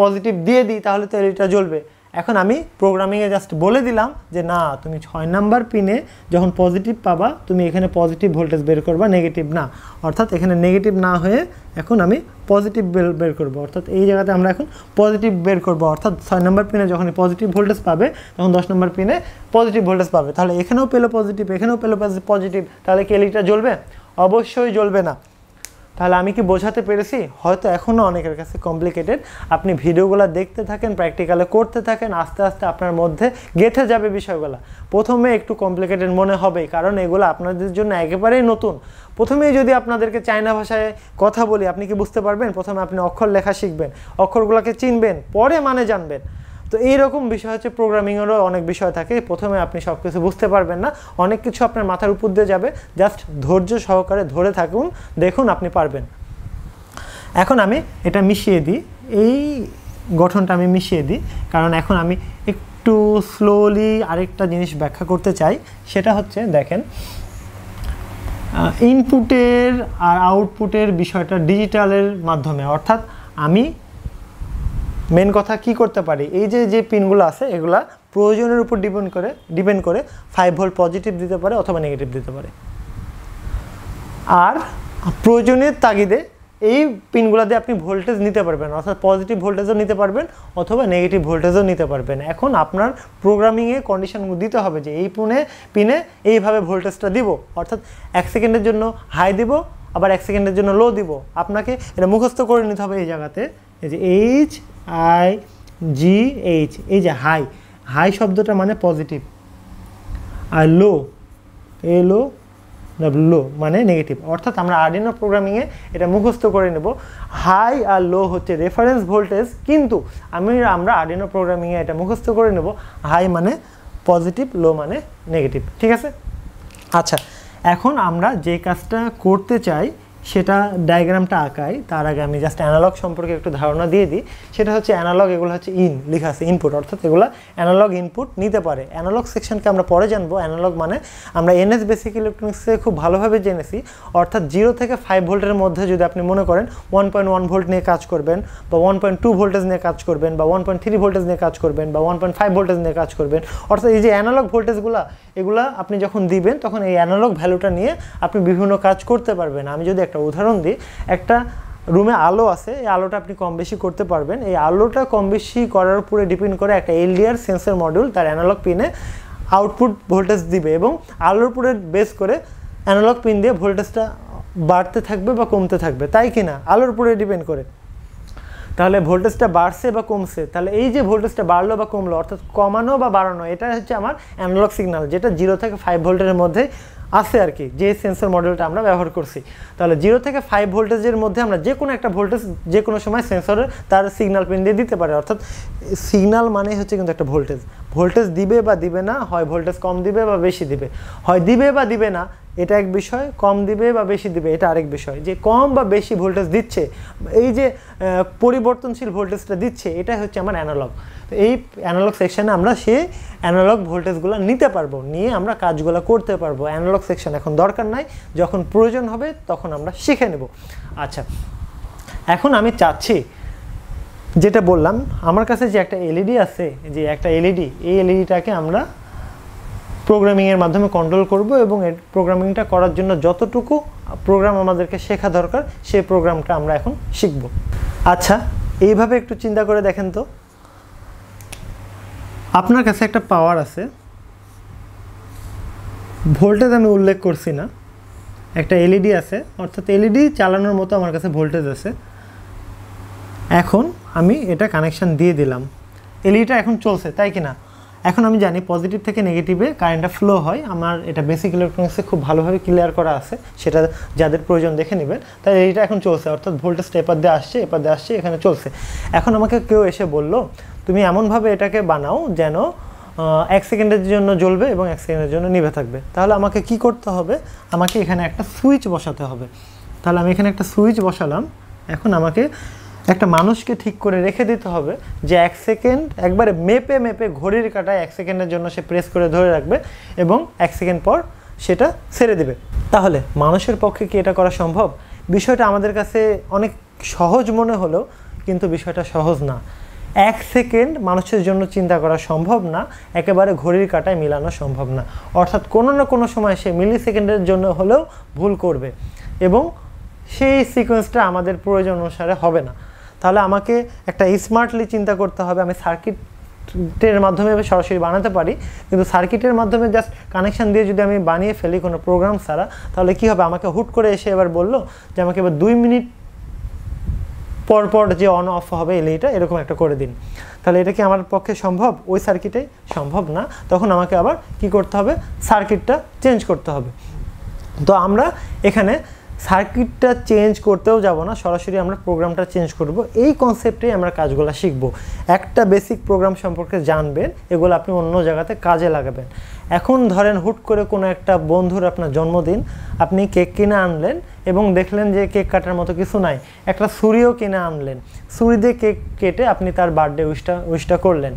পজিটিভ দিয়ে দিই তাহলে তো এলইডিটা জ্বলবে। এখন আমি প্রোগ্রামিংয়ে জাস্ট বলে দিলাম যে না, তুমি 6 নাম্বার পিনে যখন পজিটিভ পাবা তুমি এখানে পজিটিভ ভোল্টেজ বের করবা, নেগেটিভ না। অর্থাৎ এখানে নেগেটিভ না হয়ে এখন আমি পজিটিভ বের করব, অর্থাৎ এই জায়গাতে আমরা এখন পজিটিভ বের করব। অর্থাৎ 6 নাম্বার পিনে যখন পজিটিভ ভোল্টেজ পাবে তখন 10 নম্বর পিনে পজিটিভ ভোল্টেজ পাবে। তাহলে এখানেও পেলো পজিটিভ, এখানেও পেলো পজিটিভ, তাহলে কি এলইডিটা জ্বলবে? অবশ্যই জ্বলবে না। তাহলে আমি কি বোঝাতে পেরেছি? হয়তো এখনও অনেকের কাছে কমপ্লিকেটেড। আপনি ভিডিওগুলো দেখতে থাকেন, প্র্যাকটিক্যালে করতে থাকেন, আস্তে আস্তে আপনার মধ্যে গেঁথে যাবে বিষয়গুলো। প্রথমে একটু কমপ্লিকেটেড মনে হবে, কারণ এগুলো আপনাদের জন্য একেবারেই নতুন। প্রথমেই যদি আপনাদেরকে চায়না ভাষায় কথা বলি, আপনি কি বুঝতে পারবেন? প্রথমে আপনি অক্ষর লেখা শিখবেন, অক্ষরগুলোকে চিনবেন, পরে মানে জানবেন। তো এইরকম বিষয় হচ্ছে প্রোগ্রামিংয়েরও অনেক বিষয় থাকে, প্রথমে আপনি সব কিছু বুঝতে পারবেন না, অনেক কিছু আপনার মাথার উপর দিয়ে যাবে, জাস্ট ধৈর্য সহকারে ধরে থাকুন, দেখুন আপনি পারবেন। এখন আমি এটা মিশিয়ে দিই, এই গঠনটা আমি মিশিয়ে দিই, কারণ এখন আমি একটু স্লোলি আরেকটা জিনিস ব্যাখ্যা করতে চাই। সেটা হচ্ছে দেখেন, ইনপুটের আর আউটপুটের বিষয়টা ডিজিটালের মাধ্যমে, অর্থাৎ আমি মেন কথা কি করতে পারি, এই যে পিনগুলো আছে এগুলা প্রয়োজনের উপর ডিপেন্ড করে 5 ভোল্ট পজিটিভ দিতে পারে অথবা নেগেটিভ দিতে পারে। আর প্রয়োজনের তাগিদে এই পিনগুলো দিয়ে আপনি ভোল্টেজ নিতে পারবেন, অর্থাৎ পজিটিভ ভোল্টেজও নিতে পারবেন অথবা নেগেটিভ ভোল্টেজও নিতে পারবেন। এখন আপনার প্রোগ্রামিংয়ে কন্ডিশন দিতে হবে যে এই পিনে এইভাবে ভোল্টেজটা দিব, অর্থাৎ 1 সেকেন্ডের জন্য হাই দিব, আবার 1 সেকেন্ডের জন্য লো দিব। আপনাকে এটা মুখস্থ করে নিতে হবে। এই জায়গাতে এই যে HIGH, এই যে হাই শব্দটা মানে পজিটিভ, আর লো লো মানে নেগেটিভ। অর্থাৎ আমরা আরডিনো প্রোগ্রামিংয়ে এটা মুখস্থ করে নেব, হাই আর লো হচ্ছে রেফারেন্স ভোল্টেজ, কিন্তু আমরা আরডিনো প্রোগ্রামিংয়ে এটা মুখস্থ করে নেব হাই মানে পজিটিভ, লো মানে নেগেটিভ। ঠিক আছে? আচ্ছা, এখন আমরা যে কাজটা করতে চাই সেটা ডায়াগ্রামটা আঁকাই, তার আগে আমি জাস্ট অ্যানালগ সম্পর্কে একটু ধারণা দিয়ে দিই। সেটা হচ্ছে অ্যানালগ, এগুলো হচ্ছে লেখা আছে ইনপুট, অর্থাৎ এগুলো অ্যানালগ ইনপুট নিতে পারে। অ্যানালগ সেকশনকে আমরা পরে জানবো। অ্যানালগ মানে আমরা এনএস বেসিক ইলেকট্রনিক্সে খুব ভালোভাবে জেনেছি, অর্থাৎ 0 থেকে 5 ভোল্টের মধ্যে যদি আপনি মনে করেন 1.1 ভোল্ট নিয়ে কাজ করবেন, বা 1.2 ভোল্টেজ নিয়ে কাজ করবেন, বা 1.3 ভোল্টেজ নিয়ে কাজ করবেন, বা 1.5 ভোল্টেজ নিয়ে কাজ করবেন, অর্থাৎ এই যে অ্যানালগ ভোল্টেজগুলো, এগুলা আপনি যখন দিবেন তখন এই অ্যানালগ ভ্যালুটা নিয়ে আপনি বিভিন্ন কাজ করতে পারবেন। আমি যদি একটা উদাহরণ দিই, একটা রুমে আলো আছে, এই আলোটা আপনি কম বেশি করতে পারবেন। এই আলোটা কম বেশি করার উপরে ডিপেন্ড করে একটা এলডিআর সেন্সর মডিউল তার অ্যানালগ পিনে আউটপুট ভোল্টেজ দিবে, এবং আলোর উপরে বেস করে অ্যানালগ পিন দিয়ে ভোল্টেজটা বাড়তে থাকবে বা কমতে থাকবে, তাই কি না? আলোর উপরে ডিপেন্ড করে। তাহলে ভোল্টেজটা বাড়ছে বা কমছে, তাহলে এই যে ভোল্টেজটা বাড়লো বা কমলো, অর্থাৎ কমানো বা বাড়ানো, এটা হচ্ছে আমার অ্যানালগ সিগন্যাল, যেটা 0 থেকে 5 ভোল্টের মধ্যে আছে আর কি, যে সেন্সর মডেলটা আমরা ব্যবহার করছি। তাহলে 0 থেকে 5 ভোল্টেজের মধ্যে আমরা যে কোনো একটা ভোল্টেজ যে কোনো সময় সেন্সরে তার সিগন্যাল পিন দিয়ে দিতে পারে। অর্থাৎ সিগন্যাল মানে হচ্ছে কিন্তু একটা ভোল্টেজ দিবে বা দিবে না, হয় ভোল্টেজ কম দিবে বা বেশি দিবে, হয় দিবে বা দিবে না, এটা এক বিষয়, কম দিবে বা বেশি দিবে এটা আরেক বিষয়। যে কম বা বেশি ভোল্টেজ দিচ্ছে, এই যে পরিবর্তনশীল ভোল্টেজটা দিচ্ছে, এটাই হচ্ছে আমার অ্যানালগ। তো এই অ্যানালগ সেকশানে আমরা সেই অ্যানালগ ভোল্টেজগুলো নিতে পারবো, নিয়ে আমরা কাজগুলো করতে পারবো। অ্যানালগ সেকশন এখন দরকার নাই, যখন প্রয়োজন হবে তখন আমরা শিখে নেব। আচ্ছা, এখন আমি চাচ্ছি, যেটা বললাম, আমার কাছে যে একটা এলইডি আছে, যে একটা এলইডি, এই এলইডিটাকে আমরা প্রোগ্রামিংয়ের মাধ্যমে কন্ট্রোল করব, এবং এই প্রোগ্রামিংটা করার জন্য যতটুকু প্রোগ্রাম আমাদেরকে শেখা দরকার সেই প্রোগ্রামটা আমরা এখন শিখব। আচ্ছা, এইভাবে একটু চিন্তা করে দেখেন তো, আপনার কাছে একটা পাওয়ার আছে, ভোল্টেজ আমি উল্লেখ করছি না, একটা এলইডি আছে, অর্থাৎ এলইডি চালানোর মতো আমার কাছে ভোল্টেজ আছে। এখন আমি এটা কানেকশান দিয়ে দিলাম, এলইডিটা এখন চলছে, তাই কি না? এখন আমি জানি পজিটিভ থেকে নেগেটিভে কারেন্টটা ফ্লো হয়, আমার এটা বেসিক ইলেকট্রনিক্সে খুব ভালোভাবে ক্লিয়ার করা আছে, সেটা যাদের প্রয়োজন দেখে নেবেন। তাই এইটা এখন চলছে, অর্থাৎ ভোল্টেজটা এপার দিয়ে আসছে, এপার দিয়ে আসছে, এখানে চলছে। এখন আমাকে কেউ এসে বলল, তুমি এমনভাবে এটাকে বানাও যেন 1 সেকেন্ডের জন্য জ্বলবে এবং 1 সেকেন্ডের জন্য নিভে থাকবে। তাহলে আমাকে কি করতে হবে, আমাকে এখানে একটা সুইচ বসাতে হবে। তাহলে আমি এখানে একটা সুইচ বসালাম। এখন আমাকে একটা মানুষকে ঠিক করে রেখে দিতে হবে যে 1 সেকেন্ড একবারে মেপে মেপে ঘড়ির কাঁটায় 1 সেকেন্ডের জন্য সে প্রেস করে ধরে রাখবে এবং 1 সেকেন্ড পর সেটা ছেড়ে দেবে। তাহলে মানুষের পক্ষে কি এটা করা সম্ভব? বিষয়টা আমাদের কাছে অনেক সহজ মনে হলেও কিন্তু বিষয়টা সহজ না। 1 সেকেন্ড মানুষের জন্য চিন্তা করা সম্ভব না, একেবারে ঘড়ির কাঁটায় মিলানো সম্ভব না। অর্থাৎ কোনো না কোনো সময় সে মিলি সেকেন্ডের জন্য হলেও ভুল করবে এবং সেই সিকোয়েন্সটা আমাদের প্রয়োজন অনুসারে হবে না। তাহলে আমাকে একটা স্মার্টলি চিন্তা করতে হবে। আমি সার্কিটের মাধ্যমে সরাসরি বানাতে পারি, কিন্তু সার্কিটের মাধ্যমে জাস্ট কানেকশান দিয়ে যদি আমি বানিয়ে ফেলি কোনো প্রোগ্রাম ছাড়া, তাহলে কী হবে, আমাকে হুট করে এসে এবার বললো যে আমাকে এবার 2 মিনিট পর পর যে অন অফ হবে এলইডিটা এরকম একটা করে দিন। তাহলে এটা কি আমার পক্ষে সম্ভব? ওই সার্কিটে সম্ভব না। তখন আমাকে আবার কি করতে হবে, সার্কিটটা চেঞ্জ করতে হবে। তো আমরা এখানে সার্কিটটা চেঞ্জ করতেও যাব না, সরাসরি আমরা প্রোগ্রামটা চেঞ্জ করব। এই কনসেপ্টেই আমরা কাজগুলো শিখব। একটা বেসিক প্রোগ্রাম সম্পর্কে জানবেন, এগুলো আপনি অন্য জায়গাতে কাজে লাগাবেন। এখন ধরেন হুট করে কোনো একটা বন্ধুর আপনার জন্মদিন, আপনি কেক কিনে আনলেন এবং দেখলেন যে কেক কাটার মতো কিছু নাই, একটা ছুরিও কিনে আনলেন, ছুরি দিয়ে কেক কেটে আপনি তার বার্থডে উইশটা করলেন।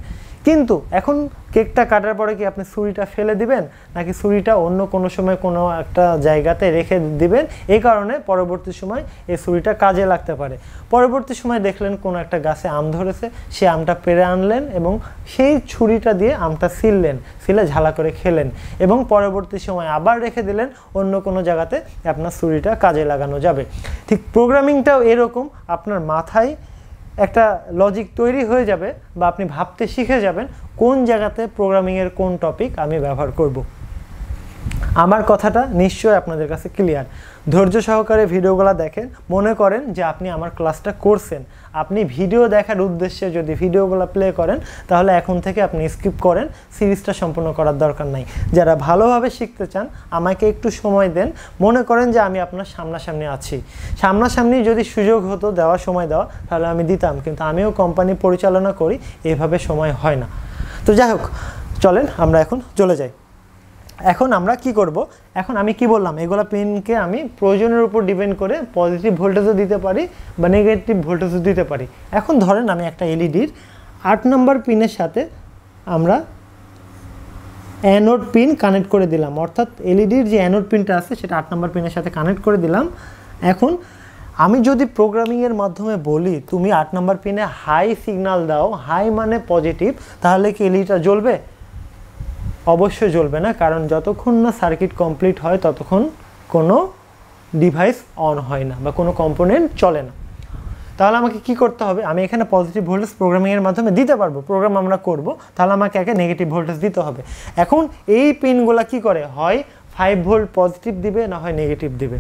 কিন্তু এখন কেকটা কাটার পরে কি আপনি ছুরিটা ফেলে দিবেন, নাকি ছুরিটা অন্য কোনো সময় কোনো একটা জায়গাতে রেখে দিবেন? এই কারণে পরবর্তী সময় এই ছুরিটা কাজে লাগতে পারে। পরবর্তী সময় দেখলেন কোনো একটা গাছে আম ধরেছে, সে আমটা পেড়ে আনলেন এবং সেই ছুরিটা দিয়ে আমটা ছিলে ঝালা করে খেলেন এবং পরবর্তী সময় আবার রেখে দিলেন অন্য কোনো জায়গাতে, আপনার ছুরিটা কাজে লাগানো যাবে। ঠিক প্রোগ্রামিংটাও এরকম, আপনার মাথায় একটা লজিক তৈরি হয়ে যাবে বা আপনি ভাবতে শিখে যাবেন কোন জায়গাতে প্রোগ্রামিংয়ের কোন টপিক আমি ব্যবহার করব। আমার কথাটা নিশ্চয়ই আপনাদের কাছে ক্লিয়ার। ধৈর্য সহকারে ভিডিওগুলো দেখেন, মনে করেন যে আপনি আমার ক্লাসটা করছেন। আপনি ভিডিও দেখার উদ্দেশ্যে যদি ভিডিওগুলো প্লে করেন, তাহলে এখন থেকে আপনি স্কিপ করেন, সিরিজটা সম্পূর্ণ করার দরকার নাই। যারা ভালোভাবে শিখতে চান, আমাকে একটু সময় দেন। মনে করেন যে আমি আপনার সামনাসামনি আছি, সামনাসামনি যদি সুযোগ হতো সময় দেওয়া, তাহলে আমি দিতাম, কিন্তু আমিও কোম্পানি পরিচালনা করি, এইভাবে সময় হয় না। তো যাই হোক, চলেন আমরা এখন চলে যাই। এখন আমরা কি করব, এখন আমি কি বললাম, এগুলো পিনকে আমি প্রয়োজনের উপর ডিপেন্ড করে পজিটিভ ভোল্টেজও দিতে পারি বা নেগেটিভ ভোল্টেজও দিতে পারি। এখন ধরেন আমি একটা এলইডির 8 নম্বর পিনের সাথে আমরা অ্যানোড পিন কানেক্ট করে দিলাম, অর্থাৎ এলইডির যে অ্যানোড পিনটা আছে সেটা 8 নম্বর পিনের সাথে কানেক্ট করে দিলাম। এখন আমি যদি প্রোগ্রামিংয়ের মাধ্যমে বলি তুমি 8 নম্বর পিনে হাই সিগন্যাল দাও, হাই মানে পজিটিভ, তাহলে কি এলইডিটা জ্বলবে? অবশ্যই জ্বলবে না, কারণ যতক্ষণ না সার্কিট কমপ্লিট হয় ততক্ষণ কোনো ডিভাইস অন হয় না বা কোনো কম্পোনেন্ট চলে না। তাহলে আমাকে কি করতে হবে, আমি এখানে পজিটিভ ভোল্টেজ প্রোগ্রামিংয়ের মাধ্যমে দিতে পারবো, প্রোগ্রাম আমরা করব, তাহলে আমাকে একে নেগেটিভ ভোল্টেজ দিতে হবে। এখন এই পিনগুলো কি করে, হয় 5 ভোল্ট পজিটিভ দিবে, না হয় নেগেটিভ দিবে।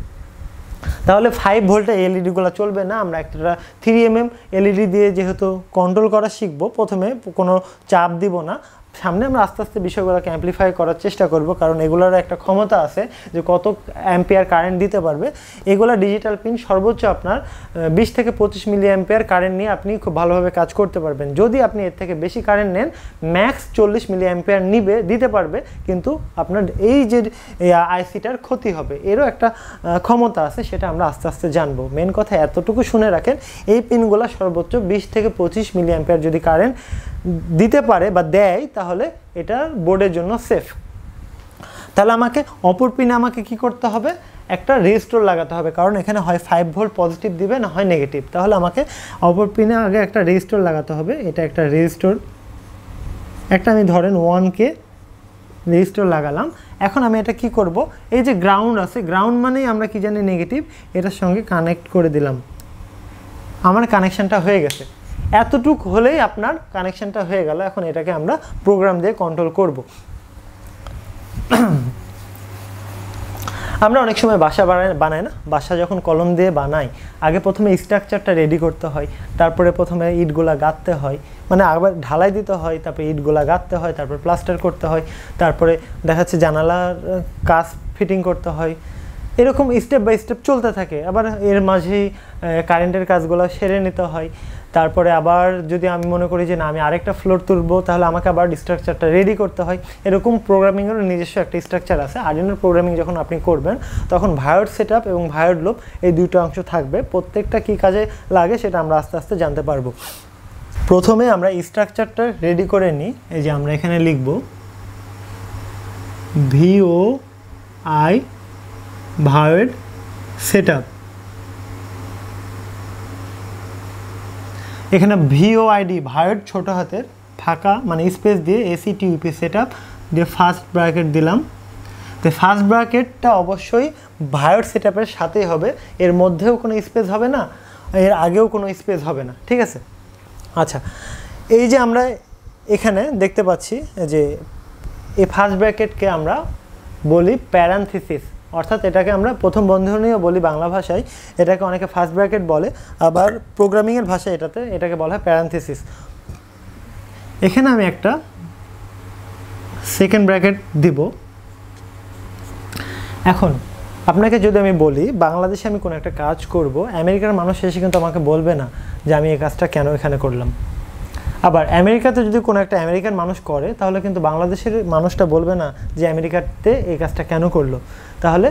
তাহলে 5 ভোল্টে এলইডিগুলো চলবে না। আমরা একটা 3mm এলইডি দিয়ে যেহেতু কন্ট্রোল করা শিখবো, প্রথমে কোনো চাপ দিব না, সামনে আমরা আস্তে আস্তে বিষয়গুলোকে অ্যাম্পলিফাই করার চেষ্টা করব, কারণ এগুলোর একটা ক্ষমতা আছে যে কত অ্যাম্পিয়ার কারেন্ট দিতে পারবে। এগুলো ডিজিটাল পিন সর্বোচ্চ আপনার 20 থেকে 25 মিলি অ্যাম্পিয়ার কারেন্ট নিয়ে আপনি খুব ভালোভাবে কাজ করতে পারবেন। যদি আপনি এর থেকে বেশি কারেন্ট নেন, ম্যাক্স 40 মিলি অ্যাম্পিয়ার দিতে পারবে, কিন্তু আপনার এই যে আইসিটার ক্ষতি হবে, এরও একটা ক্ষমতা আছে, সেটা আমরা আস্তে আস্তে জানবো। মেন কথা এতটুকু শুনে রাখেন, এই পিনগুলো সর্বোচ্চ 20 থেকে 25 মিলি অ্যাম্পিয়ার যদি কারেন্ট দিতে পারে বা দেয়, তাহলে এটা বোর্ডের জন্য সেফ। তাহলে আমাকে অপর পিনে আমাকে কি করতে হবে, একটা রেজিস্টর লাগাতে হবে, কারণ এখানে হয় 5 ভোল্ট পজিটিভ দিবে, না হয় নেগেটিভ। তাহলে আমাকে অপর পিনে আগে একটা রেজিস্টর লাগাতে হবে। এটা একটা রেজিস্টর, একটা আমি ধরেন 1K রেজিস্টর লাগালাম। এখন আমি এটা কি করব, এই যে গ্রাউন্ড আছে, গ্রাউন্ড মানেই আমরা কি জানি নেগেটিভ, এটার সঙ্গে কানেক্ট করে দিলাম। আমার কানেকশানটা হয়ে গেছে। এতটুক হলেই আপনার কানেকশানটা হয়ে গেল। এখন এটাকে আমরা প্রোগ্রাম দিয়ে কন্ট্রোল করব। আমরা অনেক সময় বাসা বানাই না, বাসা যখন কলম দিয়ে বানাই, আগে প্রথমে স্ট্রাকচারটা রেডি করতে হয়, তারপরে প্রথমে ইটগুলা গাঁথতে হয়, মানে আবার ঢালাই দিতে হয়, তারপরে ইটগুলা গাঁথতে হয়, তারপরে প্লাস্টার করতে হয়, তারপরে দেখা যাচ্ছে জানালার কাজ ফিটিং করতে হয়, এরকম স্টেপ বাই স্টেপ চলতে থাকে। আবার এর মাঝেই কারেন্টের কাজগুলো সেরে নিতে হয়। তারপরে আবার যদি আমি মনে করি যে না আমি আরেকটা ফ্লোর তুলবো, তাহলে আমাকে আবার স্ট্রাকচারটা রেডি করতে হয়। এরকম প্রোগ্রামিংয়ের নিজস্ব একটা স্ট্রাকচার আছে। আর্ডিনোর প্রোগ্রামিং যখন আপনি করবেন তখন ভায়োড সেটআপ এবং ভায়োড লুপ এই দুটো অংশ থাকবে। প্রত্যেকটা কী কাজে লাগে সেটা আমরা আস্তে আস্তে জানতে পারবো। প্রথমে আমরা স্ট্রাকচারটা রেডি করে নিই। এই যে আমরা এখানে লিখব VOI ভায়োড সেটআপ। এখানে VOID ভায়োড ছোট হাতের ফাঁকা মানে স্পেস দিয়ে ACTUP সেটআপ দিয়ে ফার্স্ট ব্র্যাকেট দিলাম। তো ফার্স্ট ব্র্যাকেটটা অবশ্যই ভায়োড সেটআপের সাথেই হবে, এর মধ্যেও কোনো স্পেস হবে না, এর আগেও কোনো স্পেস হবে না, ঠিক আছে। আচ্ছা, এই যে আমরা এখানে দেখতে পাচ্ছি যে এই ফার্স্ট ব্র্যাকেটকে আমরা বলি প্যারানথিসিস, অর্থাৎ এটাকে আমরা প্রথম বন্ধনীও বলি বাংলা ভাষায়, এটাকে অনেকে ফার্স্ট ব্র্যাকেট বলে, আবার প্রোগ্রামিংয়ের ভাষায় এটাকে বলা হয় প্যারানথিসিস। এখানে আমি একটা সেকেন্ড ব্র্যাকেট দিব। এখন আপনাকে যদি আমি বলি বাংলাদেশে আমি কোনো একটা কাজ করব, আমেরিকার মানুষ এসে কিন্তু আমাকে বলবে না যে আমি এই কাজটা কেন এখানে করলাম। আবার আমেরিকাতে যদি কোনো একটা আমেরিকান মানুষ করে তাহলে কিন্তু বাংলাদেশের মানুষটা বলবে না যে আমেরিকাতে এই কাজটা কেন করলো। তাহলে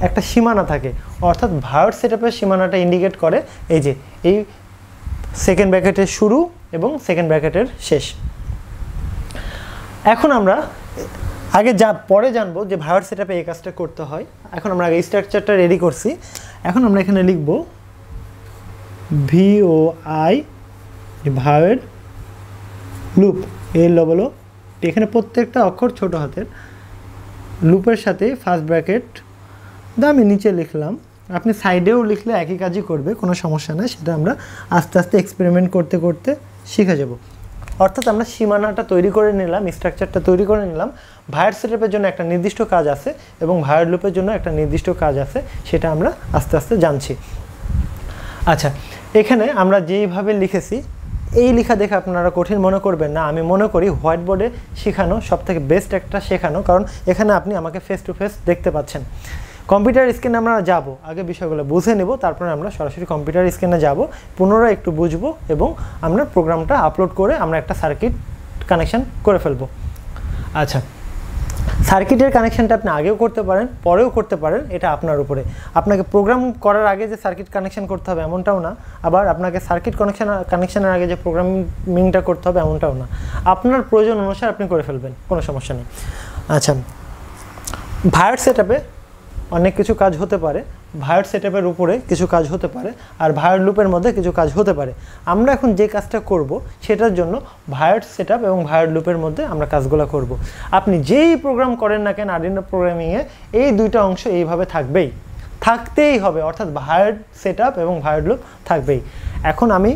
একটা সীমানা থাকে, অর্থাৎ ভায়োড সেটআপের সীমানাটা ইন্ডিকেট করে এই যে এই সেকেন্ড ব্র্যাকেটের শুরু এবং সেকেন্ড ব্র্যাকেটের শেষ। এখন আমরা পরে জানবো যে ভায়োড সেটআপে এই কাজটা করতে হয়। এখন আমরা আগে স্ট্রাকচারটা রেডি করছি। এখন আমরা এখানে লিখব VOI ভায়োড লুপ, এর লবলো। এখানে প্রত্যেকটা অক্ষর ছোট হাতের, লুপের সাথে ফার্স্ট ব্র্যাকেট আমি নিচে লিখলাম। আপনি সাইডেও লিখলে একই কাজই করবে, কোনো সমস্যা নেই। সেটা আমরা আস্তে আস্তে এক্সপেরিমেন্ট করতে করতে শিখে যাব। অর্থাৎ আমরা সীমানাটা তৈরি করে নিলাম, স্ট্রাকচারটা তৈরি করে নিলাম। ভায়োড সেটআপের জন্য একটা নির্দিষ্ট কাজ আছে এবং ভায়োড লুপের জন্য একটা নির্দিষ্ট কাজ আছে, সেটা আমরা আস্তে আস্তে জানছি। আচ্ছা, এখানে আমরা যেইভাবে লিখেছি এই লেখা দেখে আপনারা কঠিন মনে করবেন না। আমি মনে করি হোয়াইট বোর্ডে শেখানো সবথেকে বেস্ট একটা শেখানো, কারণ এখানে আপনি আমাকে ফেস টু ফেস দেখতে পাচ্ছেন। কম্পিউটার স্ক্রিনে আমরা যাব, আগে বিষয়গুলো বুঝে নেব, তারপরে আমরা সরাসরি কম্পিউটার স্ক্রিনে যাব, পুনরায় একটু বুঝবো এবং আমরা প্রোগ্রামটা আপলোড করে আমরা একটা সার্কিট কানেকশান করে ফেলবো। আচ্ছা, সার্কিটের কানেকশানটা আপনি আগেও করতে পারেন, পরেও করতে পারেন, এটা আপনার উপরে। আপনাকে প্রোগ্রাম করার আগে যে সার্কিট কানেকশান করতে হবে এমনটাও না, আবার আপনাকে সার্কিট কানেকশানের আগে যে প্রোগ্রামিংটা করতে হবে এমনটাও না। আপনার প্রয়োজন অনুসারে আপনি করে ফেলবেন, কোনো সমস্যা নেই। আচ্ছা, ভায়োড সেটআপে অনেক কিছু কাজ হতে পারে, ভায়োড সেটআপের উপরে কিছু কাজ হতে পারে, আর ভায়োড লুপের মধ্যে কিছু কাজ হতে পারে। আমরা এখন যে কাজটা করব সেটার জন্য ভায়োড সেটআপ এবং ভায়োড লুপের মধ্যে আমরা কাজগুলো করব। আপনি যেই প্রোগ্রাম করেন না কেন আর্ডিনো প্রোগ্রামিংয়ে, এই দুইটা অংশ এইভাবে থাকতেই হবে, অর্থাৎ ভায়োড সেটআপ এবং ভায়োড লুপ থাকবেই। এখন আমি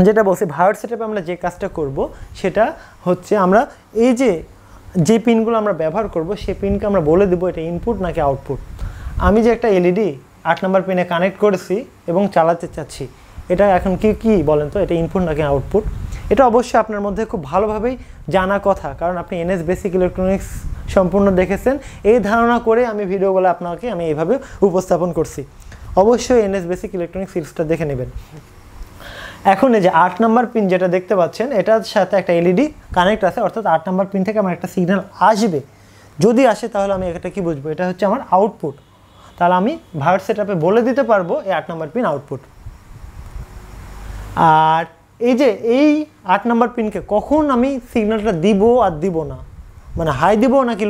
যেটা বলছি, ভায়োড সেটআপে আমরা যে কাজটা করব সেটা হচ্ছে আমরা এই যে পিনগুলো আমরা ব্যবহার করব সেই পিনকে আমরা বলে দেবো এটা ইনপুট নাকি আউটপুট। আমি যে একটা এলইডি 8 নম্বর পিনে কানেক্ট করেছি এবং চালাতে চাচ্ছি, এটা এখন কি বলেন তো, এটা ইনপুট নাকি আউটপুট? এটা অবশ্যই আপনার মধ্যে খুব ভালোভাবেই জানা কথা, কারণ আপনি এনএস বেসিক ইলেকট্রনিক্স সম্পূর্ণ দেখেছেন। এই ধারণা করে আমি ভিডিওগুলো আপনাকে এইভাবে উপস্থাপন করছি। অবশ্যই এনএস বেসিক ইলেকট্রনিক্স সিরিজটা দেখে নেবেন। এখন এই যে 8 নম্বর পিন যেটা দেখতে পাচ্ছেন, এটার সাথে একটা এলইডি কানেক্ট আছে, অর্থাৎ 8 নম্বর পিন থেকে আমার একটা সিগন্যাল আসবে। যদি আসে তাহলে আমি এটা কি বুঝবো, এটা হচ্ছে আমার আউটপুট। তাহলে আমি ভায়োড সেটআপে বলে দিতে পারবো এই 8 নম্বর পিন আউটপুট। আর এই 8 নম্বর পিনকে কখন আমি সিগন্যালটা দিব আর দিব না, মানে হাই দিব নাকি